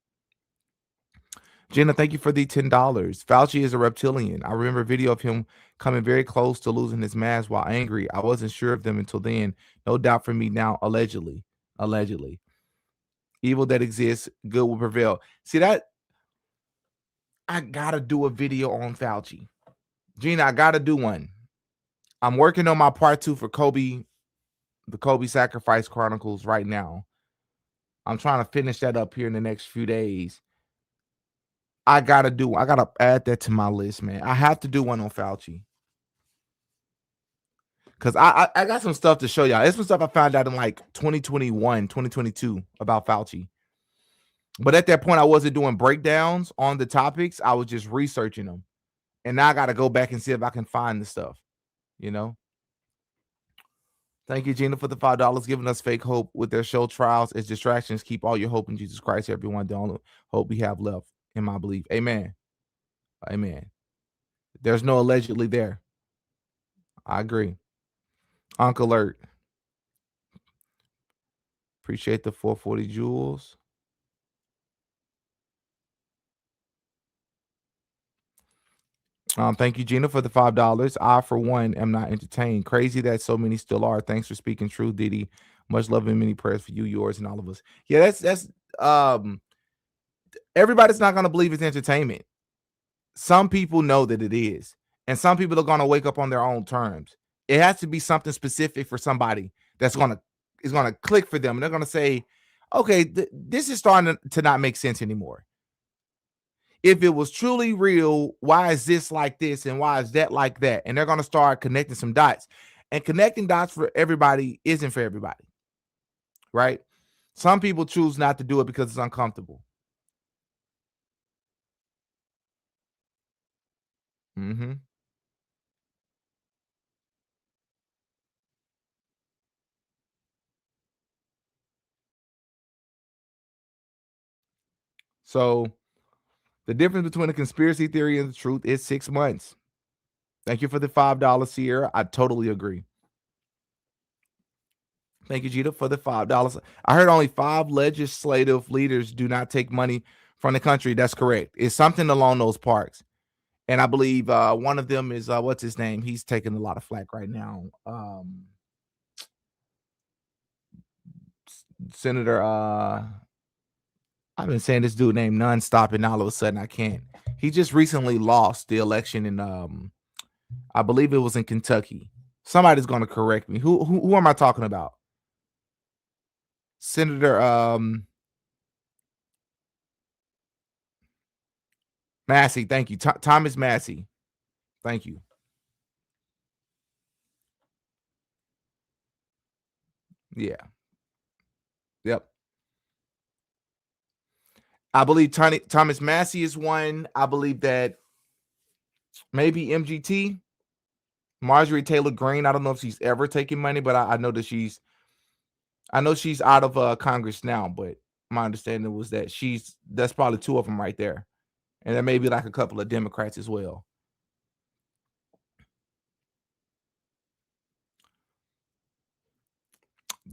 Jenna, thank you for the $10. Fauci is a reptilian. I remember a video of him coming very close to losing his mask while angry. I wasn't sure of them until then. No doubt for me now, allegedly. Evil that exists, good will prevail. See that? I gotta do a video on Fauci. Gina, I gotta do one. I'm working on my part 2 for Kobe, the Kobe Sacrifice Chronicles right now. I'm trying to finish that up here in the next few days. I gotta add that to my list, man. I have to do one on Fauci. Because I got some stuff to show y'all. It's some stuff I found out in like 2021, 2022 about Fauci. But at that point, I wasn't doing breakdowns on the topics. I was just researching them. And now I got to go back and see if I can find the stuff, you know? Thank you, Gina, for the $5, giving us fake hope with their show trials as distractions. Keep all your hope in Jesus Christ, everyone. The only hope we have left, in my belief. Amen. Amen. There's no allegedly there. I agree. Uncle Alert. Appreciate the 440 jewels. Thank you, Gina, for the $5. I, for one, am not entertained. Crazy that so many still are. Thanks for speaking truth, Diddy. Much love and many prayers for you, yours, and all of us. Yeah, that's everybody's not gonna believe it's entertainment. Some people know that it is, and some people are gonna wake up on their own terms. It has to be something specific for somebody that's gonna click for them, and they're gonna say, "Okay, this is starting to not make sense anymore." If it was truly real, why is this like this and why is that like that? And they're going to start connecting some dots. And connecting dots for everybody isn't for everybody, right? Some people choose not to do it because it's uncomfortable. So the difference between a conspiracy theory and the truth is 6 months. Thank you for the $5, Sierra. I totally agree. Thank you, Gita, for the $5. I heard only 5 legislative leaders do not take money from the country. That's correct. It's something along those parts. And I believe one of them is, what's his name? He's taking a lot of flack right now. Senator, I've been saying this dude named nonstop, and all of a sudden I can't. He just recently lost the election in, I believe it was in Kentucky. Somebody's going to correct me. Who am I talking about? Senator Massey. Thank you. Thomas Massey. Thank you. Yeah. Yep. I believe Thomas Massey is one. I believe that maybe MGT, Marjorie Taylor Greene. I don't know if she's ever taken money, but I know that she's out of Congress now. But my understanding was that that's probably two of them right there, and there may be like a couple of Democrats as well.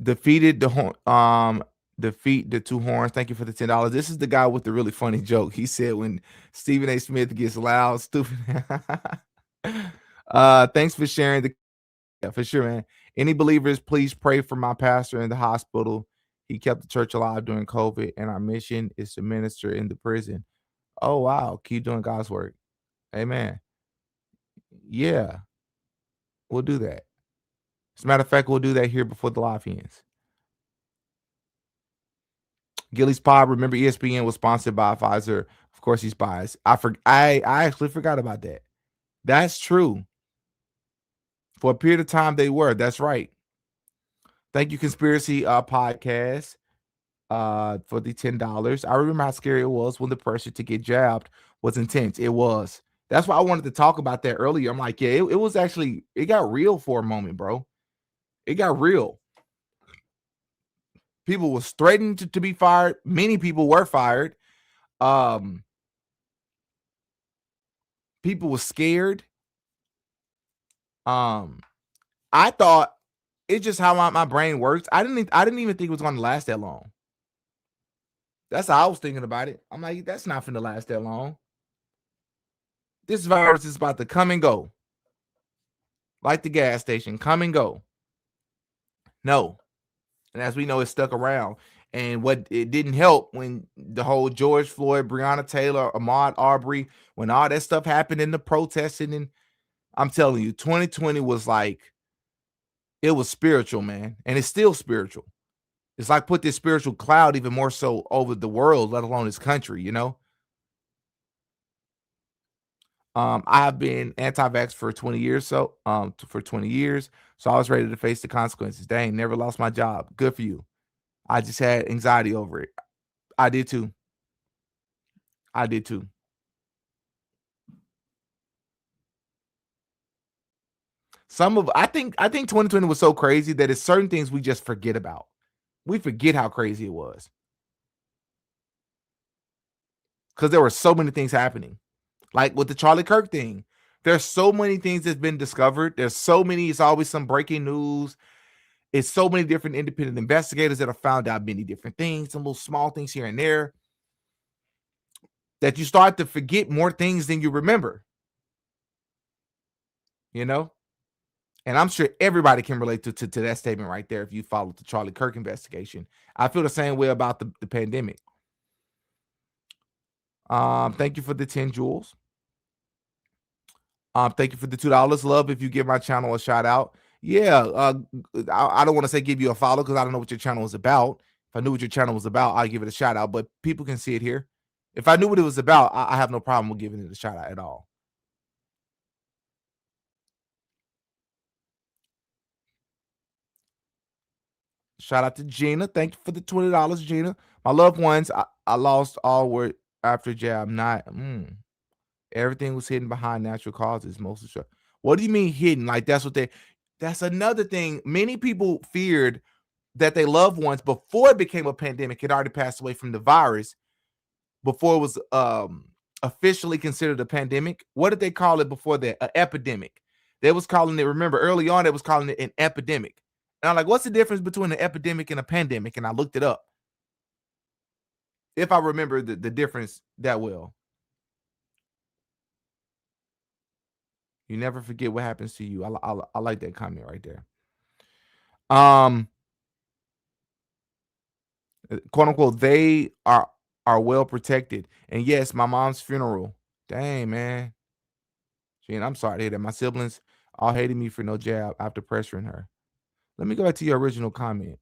Defeat the two horns. Thank you for the $10. This is the guy with the really funny joke. He said when Stephen A. Smith gets loud, stupid. Thanks for sharing for sure, man. Any believers, please pray for my pastor in the hospital. He kept the church alive during COVID, and our mission is to minister in the prison. Oh wow, keep doing God's work. Amen. Yeah, we'll do that. As a matter of fact, we'll do that here before the live ends. Gilly's Pod. Remember, ESPN was sponsored by Pfizer. Of course, he's biased. I actually forgot about that. That's true. For a period of time, they were. That's right. Thank you, Conspiracy Podcast, for the $10. I remember how scary it was when the pressure to get jabbed was intense. It was. That's why I wanted to talk about that earlier. I'm like, yeah, it was actually, it got real for a moment, bro. It got real. People was threatened to be fired. Many people were fired. People were scared. I thought it's just how my brain works. I didn't even think it was going to last that long. That's how I was thinking about it. I'm like, that's not going to last that long. This virus is about to come and go. Like the gas station, come and go. No. And as we know, it stuck around. And what it didn't help when the whole George Floyd, Breonna Taylor, Ahmaud Arbery, when all that stuff happened in the protesting, and I'm telling you, 2020 was like, it was spiritual, man. And it's still spiritual. It's like put this spiritual cloud even more so over the world, let alone this country, you know? I've been anti-vax for 20 years. So I was ready to face the consequences. Dang, never lost my job. Good for you. I just had anxiety over it. I did too. I think 2020 was so crazy that it's certain things we just forget about. We forget how crazy it was. Because there were so many things happening. Like with the Charlie Kirk thing. There's so many things that's been discovered. It's always some breaking news. It's so many different independent investigators that have found out many different things, some little small things here and there, that you start to forget more things than you remember. You know? And I'm sure everybody can relate to that statement right there if you followed the Charlie Kirk investigation. I feel the same way about the pandemic. Thank you for the 10 jewels. Thank you for the $2. Love if you give my channel a shout out. Yeah, I don't want to say give you a follow because I don't know what your channel is about. If I knew what your channel was about, I'd give it a shout out, but people can see it here. If I knew what it was about, I have no problem with giving it a shout out at all. Shout out to Gina. Thank you for the $20, Gina. My loved ones, I lost all word after jab. Everything was hidden behind natural causes. Most of the What do you mean hidden? Like that's another thing. Many people feared that their loved ones before it became a pandemic had already passed away from the virus before it was officially considered a pandemic. What did they call it before that? An epidemic. They was calling it, remember early on, they was calling it an epidemic. And I'm like, what's the difference between an epidemic and a pandemic? And I looked it up. If I remember the difference that well. You never forget what happens to you. I like that comment right there. Quote unquote, they are well protected. And yes, my mom's funeral. Dang, man. Gene, I'm sorry to hear that. My siblings all hated me for no jab after pressuring her. Let me go back to your original comment.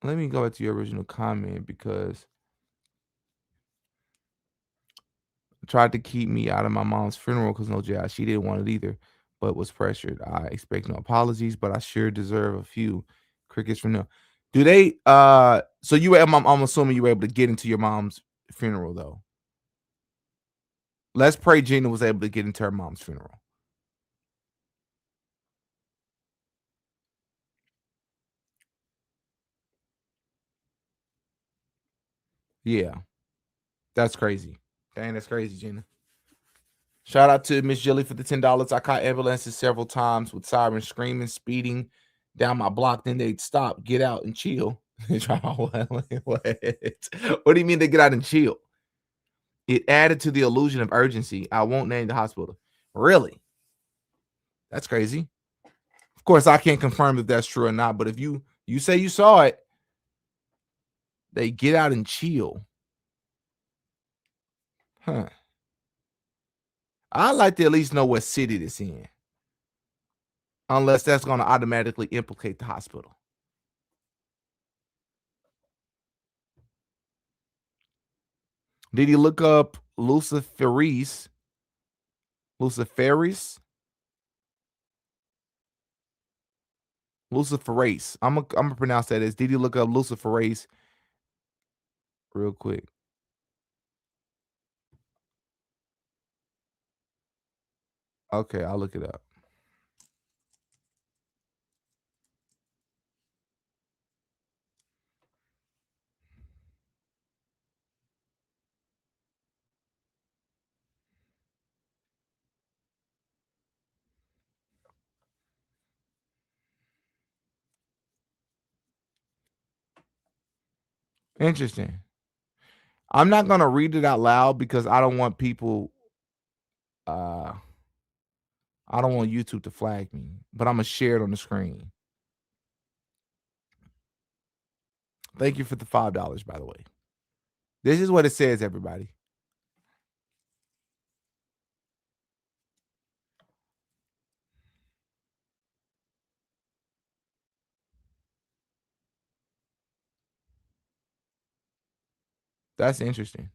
Let me go back to your original comment because tried to keep me out of my mom's funeral because no jab. She didn't want it either, but was pressured. I expect no apologies, but I sure deserve a few. Crickets from them. Do they so you I'm assuming you were able to get into your mom's funeral though. Let's pray Gina was able to get into her mom's funeral. Yeah. That's crazy. Dang, that's crazy, Gina. Shout out to Miss Jilly for the $10. I caught ambulances several times with sirens screaming, speeding down my block. Then they'd stop, get out, and chill. What do you mean they get out and chill? It added to the illusion of urgency. I won't name the hospital. Really? That's crazy. Of course, I can't confirm if that's true or not, but if you say you saw it, they get out and chill. Huh. I'd like to at least know what city it's in. Unless that's going to automatically implicate the hospital. Did he look up Luciferase? Luciferase? Luciferase. I'm gonna pronounce that as. Did he look up Luciferase real quick? Okay, I'll look it up. Interesting. I'm not gonna read it out loud because I don't want people. I don't want YouTube to flag me, but I'm gonna share it on the screen. Thank you for the $5, by the way. This is what it says, everybody. That's interesting.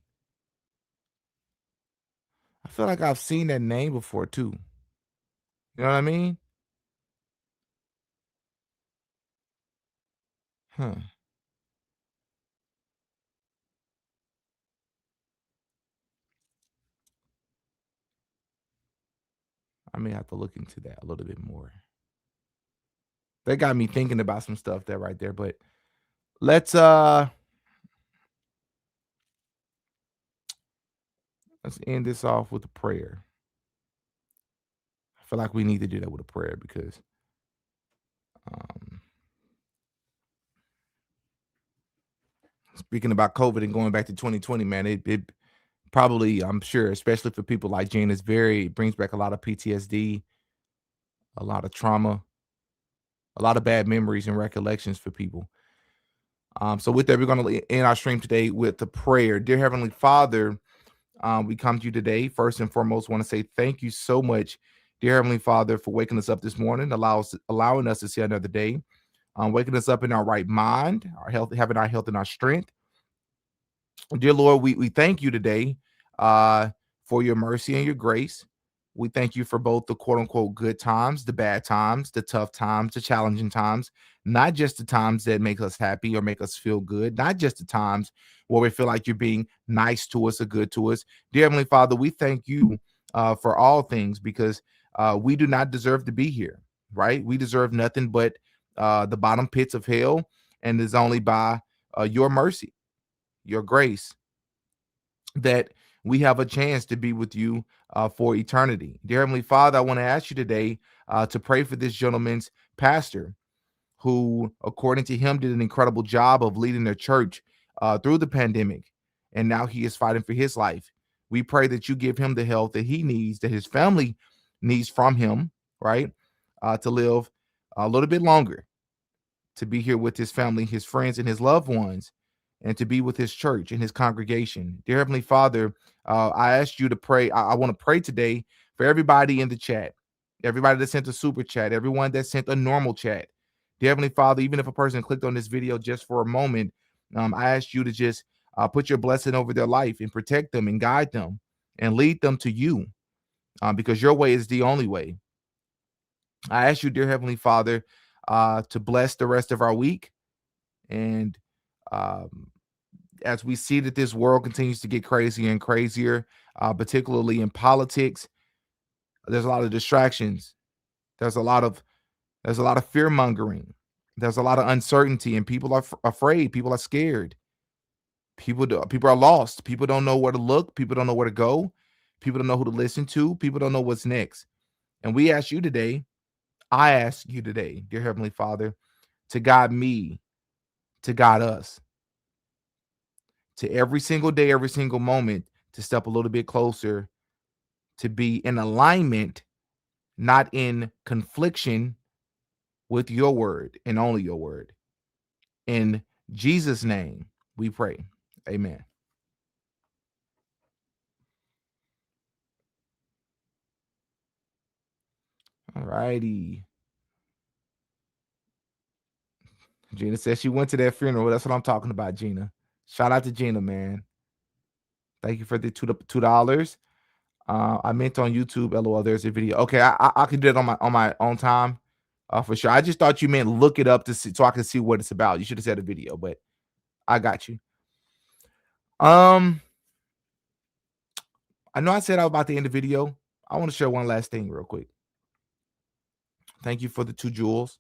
I feel like I've seen that name before too. You know what I mean? Huh. I may have to look into that a little bit more. That got me thinking about some stuff there right there, but let's end this off with a prayer. I feel like we need to do that with a prayer because speaking about COVID and going back to 2020, man, it probably, I'm sure, especially for people like Jane, it brings back a lot of PTSD, a lot of trauma, a lot of bad memories and recollections for people. So with that, we're going to end our stream today with a prayer. Dear Heavenly Father, we come to you today. First and foremost, want to say thank you so much, dear Heavenly Father, for waking us up this morning, allowing us to see another day, waking us up in our right mind, our health, having our health and our strength. Dear Lord, we thank you today for your mercy and your grace. We thank you for both the quote unquote good times, the bad times, the tough times, the challenging times, not just the times that make us happy or make us feel good, not just the times where we feel like you're being nice to us or good to us. Dear Heavenly Father, we thank you for all things because we do not deserve to be here, right? We deserve nothing but the bottom pits of hell, and it's only by your mercy, your grace, that we have a chance to be with you for eternity. Dear Heavenly Father, I want to ask you today to pray for this gentleman's pastor who, according to him, did an incredible job of leading their church through the pandemic. And now he is fighting for his life. We pray that you give him the health that he needs, that his family needs from him, right? To live a little bit longer, to be here with his family, his friends, and his loved ones, and to be with his church and his congregation. Dear Heavenly Father, I asked you to pray. I want to pray today for everybody in the chat, everybody that sent a super chat, everyone that sent a normal chat. Dear Heavenly Father, even if a person clicked on this video just for a moment, I asked you to just put your blessing over their life and protect them and guide them and lead them to you, because your way is the only way. I ask you, dear Heavenly Father, to bless the rest of our week. And as we see that this world continues to get crazier and crazier, particularly in politics, there's a lot of distractions. There's a lot of fear mongering. There's a lot of uncertainty, and people are afraid. People are scared. People are lost. People don't know where to look. People don't know where to go. People don't know who to listen to. People don't know what's next. And we ask you today, I ask you today, dear Heavenly Father, to guide me, to guide us, to every single day, every single moment, to step a little bit closer, to be in alignment, not in confliction with your word and only your word. In Jesus' name, we pray. Amen. All righty. Gina says she went to that funeral. That's what I'm talking about, Gina. Shout out to Gina, man. Thank you for the $2. I meant on YouTube. LOL, there's a video. Okay, I can do it on my own time, for sure. I just thought you meant look it up to see so I can see what it's about. You should have said a video, but I got you. I know I said I was about to end the video. I want to share one last thing real quick. Thank you for the 2 jewels.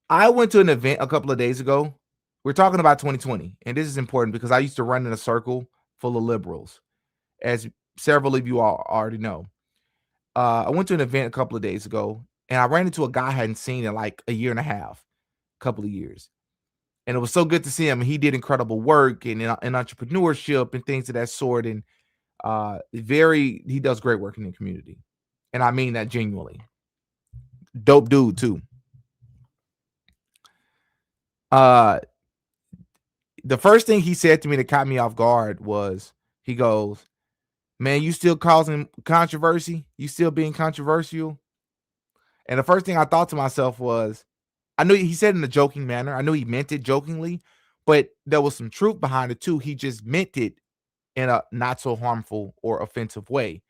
I went to an event a couple of days ago. We're talking about 2020, and this is important because I used to run in a circle full of liberals, as several of you all already know. I went to an event a couple of days ago, and I ran into a guy I hadn't seen in like a year and a half, couple of years. And it was so good to see him. He did incredible work in entrepreneurship and things of that sort. And he does great work in the community. And I mean that genuinely. Dope dude too. The first thing he said to me that caught me off guard was, he goes, "Man, you still causing controversy? You still being controversial?" And the first thing I thought to myself was, I knew he said it in a joking manner. I knew he meant it jokingly, but there was some truth behind it too. He just meant it in a not so harmful or offensive way.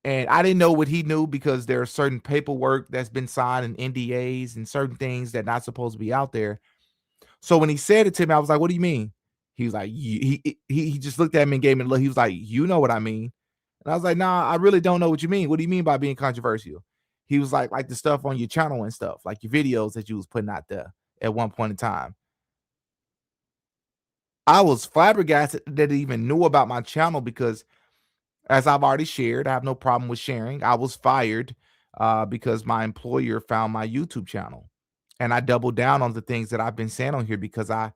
And I didn't know what he knew because there's certain paperwork that's been signed and NDAs and certain things that not supposed to be out there. So when he said it to me, I was like, "What do you mean?" He was like, he just looked at me and gave me a look. He was like, "You know what I mean?" And I was like, "Nah, I really don't know what you mean. What do you mean by being controversial?" He was like the stuff on your channel and stuff, like your videos that you was putting out there at one point in time. I was flabbergasted that he even knew about my channel because, as I've already shared, I have no problem with sharing. I was fired because my employer found my YouTube channel. And I doubled down on the things that I've been saying on here because I've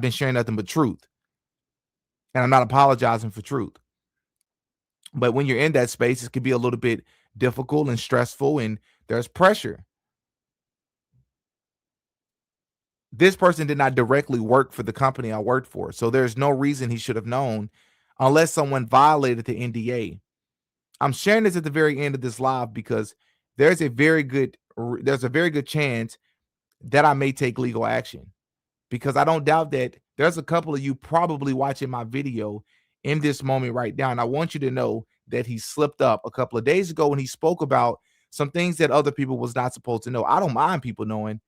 been sharing nothing but truth. And I'm not apologizing for truth. But when you're in that space, it can be a little bit difficult and stressful, and there's pressure. This person did not directly work for the company I worked for, so there's no reason he should have known unless someone violated the NDA. I'm sharing this at the very end of this live because there's a very good chance that I may take legal action, because I don't doubt that there's a couple of you probably watching my video in this moment right now. And I want you to know that he slipped up a couple of days ago when he spoke about some things that other people was not supposed to know. I don't mind people knowing,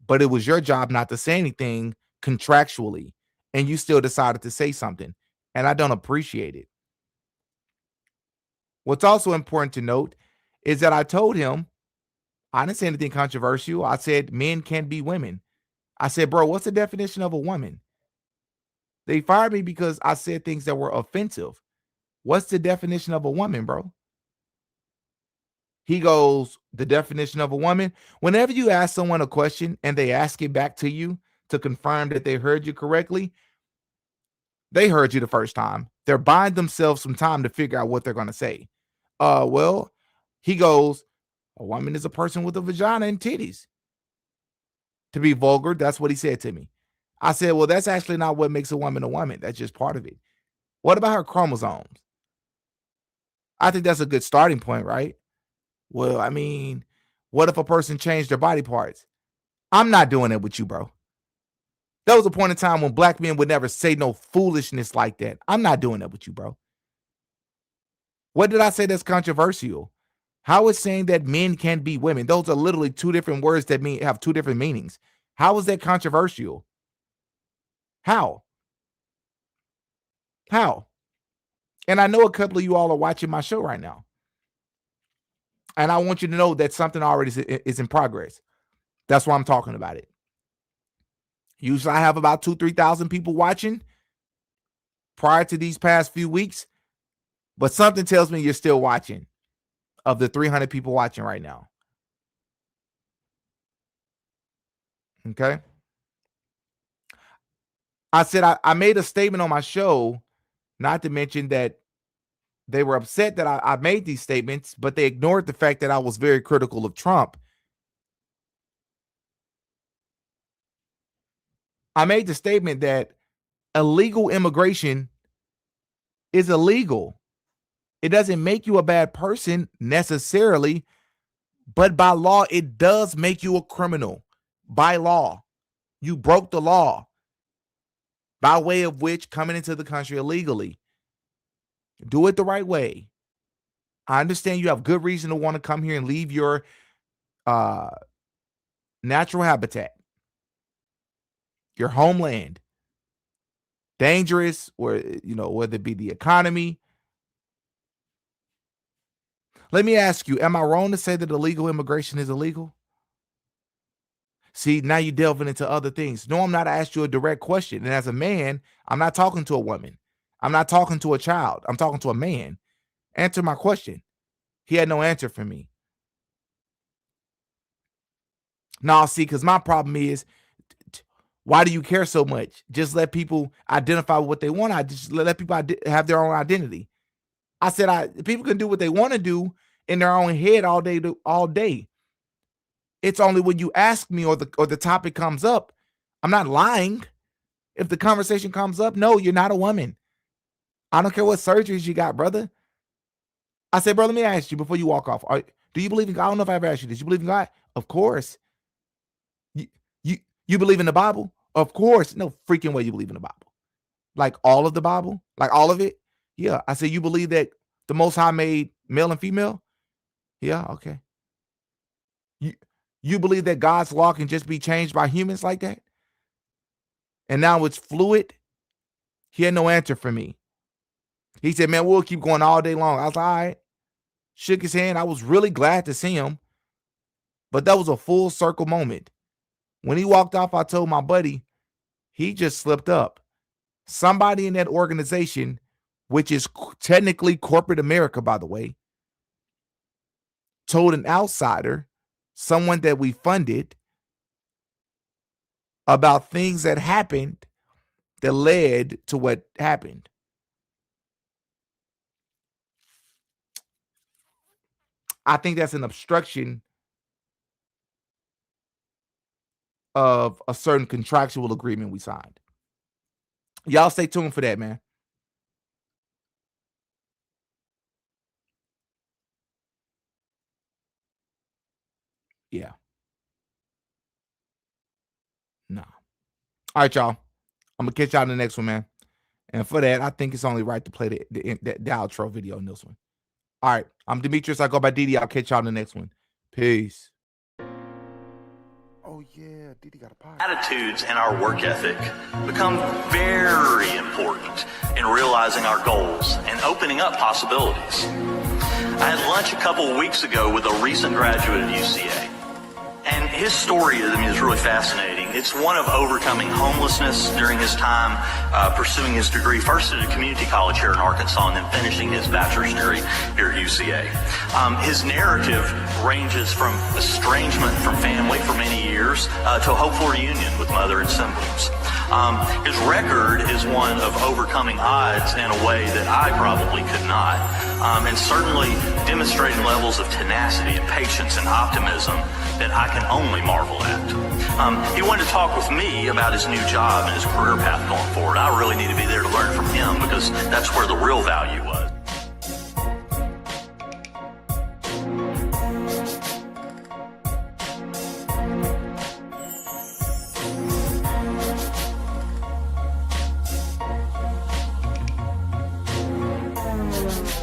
but it was your job not to say anything contractually, and you still decided to say something, and I don't appreciate it. What's also important to note is that I told him I didn't say anything controversial. I said men can be women. I said, "Bro, what's the definition of a woman?" They fired me because I said things that were offensive. What's the definition of a woman, bro? He goes, "The definition of a woman." Whenever you ask someone a question and they ask it back to you to confirm that they heard you correctly, they heard you the first time. They're buying themselves some time to figure out what they're going to say. Well, he goes, "A woman is a person with a vagina and titties." To be vulgar, that's what he said to me. I said, well, that's actually not what makes a woman a woman. That's just part of it. What about her chromosomes? I think that's a good starting point, right? Well, I mean, what if a person changed their body parts? I'm not doing that with you, bro. There was a point in time when black men would never say no foolishness like that. I'm not doing that with you, bro. What did I say that's controversial? How is saying that men can be women? Those are literally two different words that have two different meanings. How is that controversial? How? And I know a couple of you all are watching my show right now. And I want you to know that something already is in progress. That's why I'm talking about it. Usually I have about 2,000-3,000 people watching prior to these past few weeks. But something tells me you're still watching of the 300 people watching right now. Okay. I said I made a statement on my show, not to mention that they were upset that I made these statements, but they ignored the fact that I was very critical of Trump. I made the statement that illegal immigration is illegal. It doesn't make you a bad person necessarily, but by law, it does make you a criminal. By law, you broke the law by way of which coming into the country illegally. Do it the right way. I understand you have good reason to want to come here and leave your natural habitat, your homeland. Dangerous, or whether it be the economy. Let me ask you, am I wrong to say that illegal immigration is illegal? See, now you're delving into other things. No, I'm not. I asked you a direct question. And as a man, I'm not talking to a woman. I'm not talking to a child. I'm talking to a man. Answer my question. He had no answer for me. Now, see, because my problem is, why do you care so much? Just let people identify with what they want. I just let people have their own identity. I said, people can do what they want to do in their own head all day. It's only when you ask me or the topic comes up, I'm not lying. If the conversation comes up, no, you're not a woman. I don't care what surgeries you got, brother. I said, bro, let me ask you before you walk off. Do you believe in God? I don't know if I ever asked you this. You believe in God? Of course. You believe in the Bible? Of course. No freaking way you believe in the Bible. Like all of the Bible? Like all of it? Yeah. I said, you believe that the Most High made male and female? Yeah, okay. You believe that God's law can just be changed by humans like that? And now it's fluid? He had no answer for me. He said, man, we'll keep going all day long. I was like, all right. Shook his hand. I was really glad to see him. But that was a full circle moment. When he walked off, I told my buddy, he just slipped up. Somebody in that organization, which is technically corporate America, by the way, told an outsider, someone that we funded, about things that happened that led to what happened. I think that's an obstruction of a certain contractual agreement we signed. Y'all stay tuned for that, man. Yeah. No. All right, y'all. I'm going to catch y'all in the next one, man. And for that, I think it's only right to play the outro video in this one. All right. I'm Demetrius. I go by Didi. I'll catch y'all in the next one. Peace. Oh, yeah. Didi got a pie. Attitudes and our work ethic become very important in realizing our goals and opening up possibilities. I had lunch a couple of weeks ago with a recent graduate of UCA. And his story is really fascinating. It's one of overcoming homelessness during his time pursuing his degree, first at a community college here in Arkansas, and then finishing his bachelor's degree here at UCA. His narrative ranges from estrangement from family for many years years to hope for a reunion with mother and siblings. His record is one of overcoming odds in a way that I probably could not, and certainly demonstrating levels of tenacity and patience and optimism that I can only marvel at. He wanted to talk with me about his new job and his career path going forward. I really need to be there to learn from him because that's where the real value was.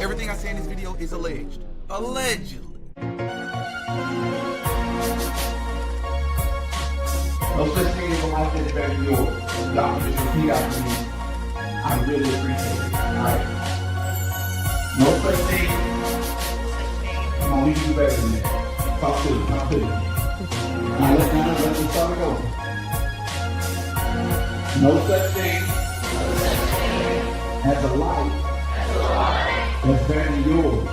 Everything I say in this video is alleged. Allegedly. No such thing as a life that is better than yours. Y'all can just repeat after me. I really appreciate it. Alright? No such thing. Come on, we can do better than that. Talk to me. Talk to me. Now let me start it over. No such thing as a life that's better than yours.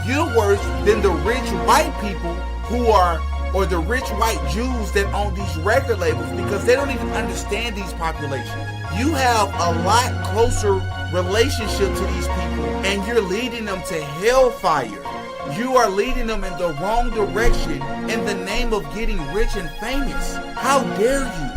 You're worse than the rich white people who are, or the rich white Jews that own these record labels, because they don't even understand these populations. You have a lot closer relationship to these people, and you're leading them to hellfire. You are leading them in the wrong direction in the name of getting rich and famous. How dare you?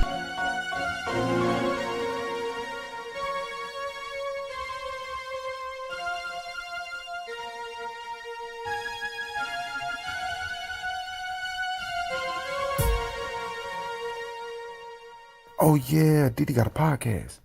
Oh yeah, Diddy got a podcast.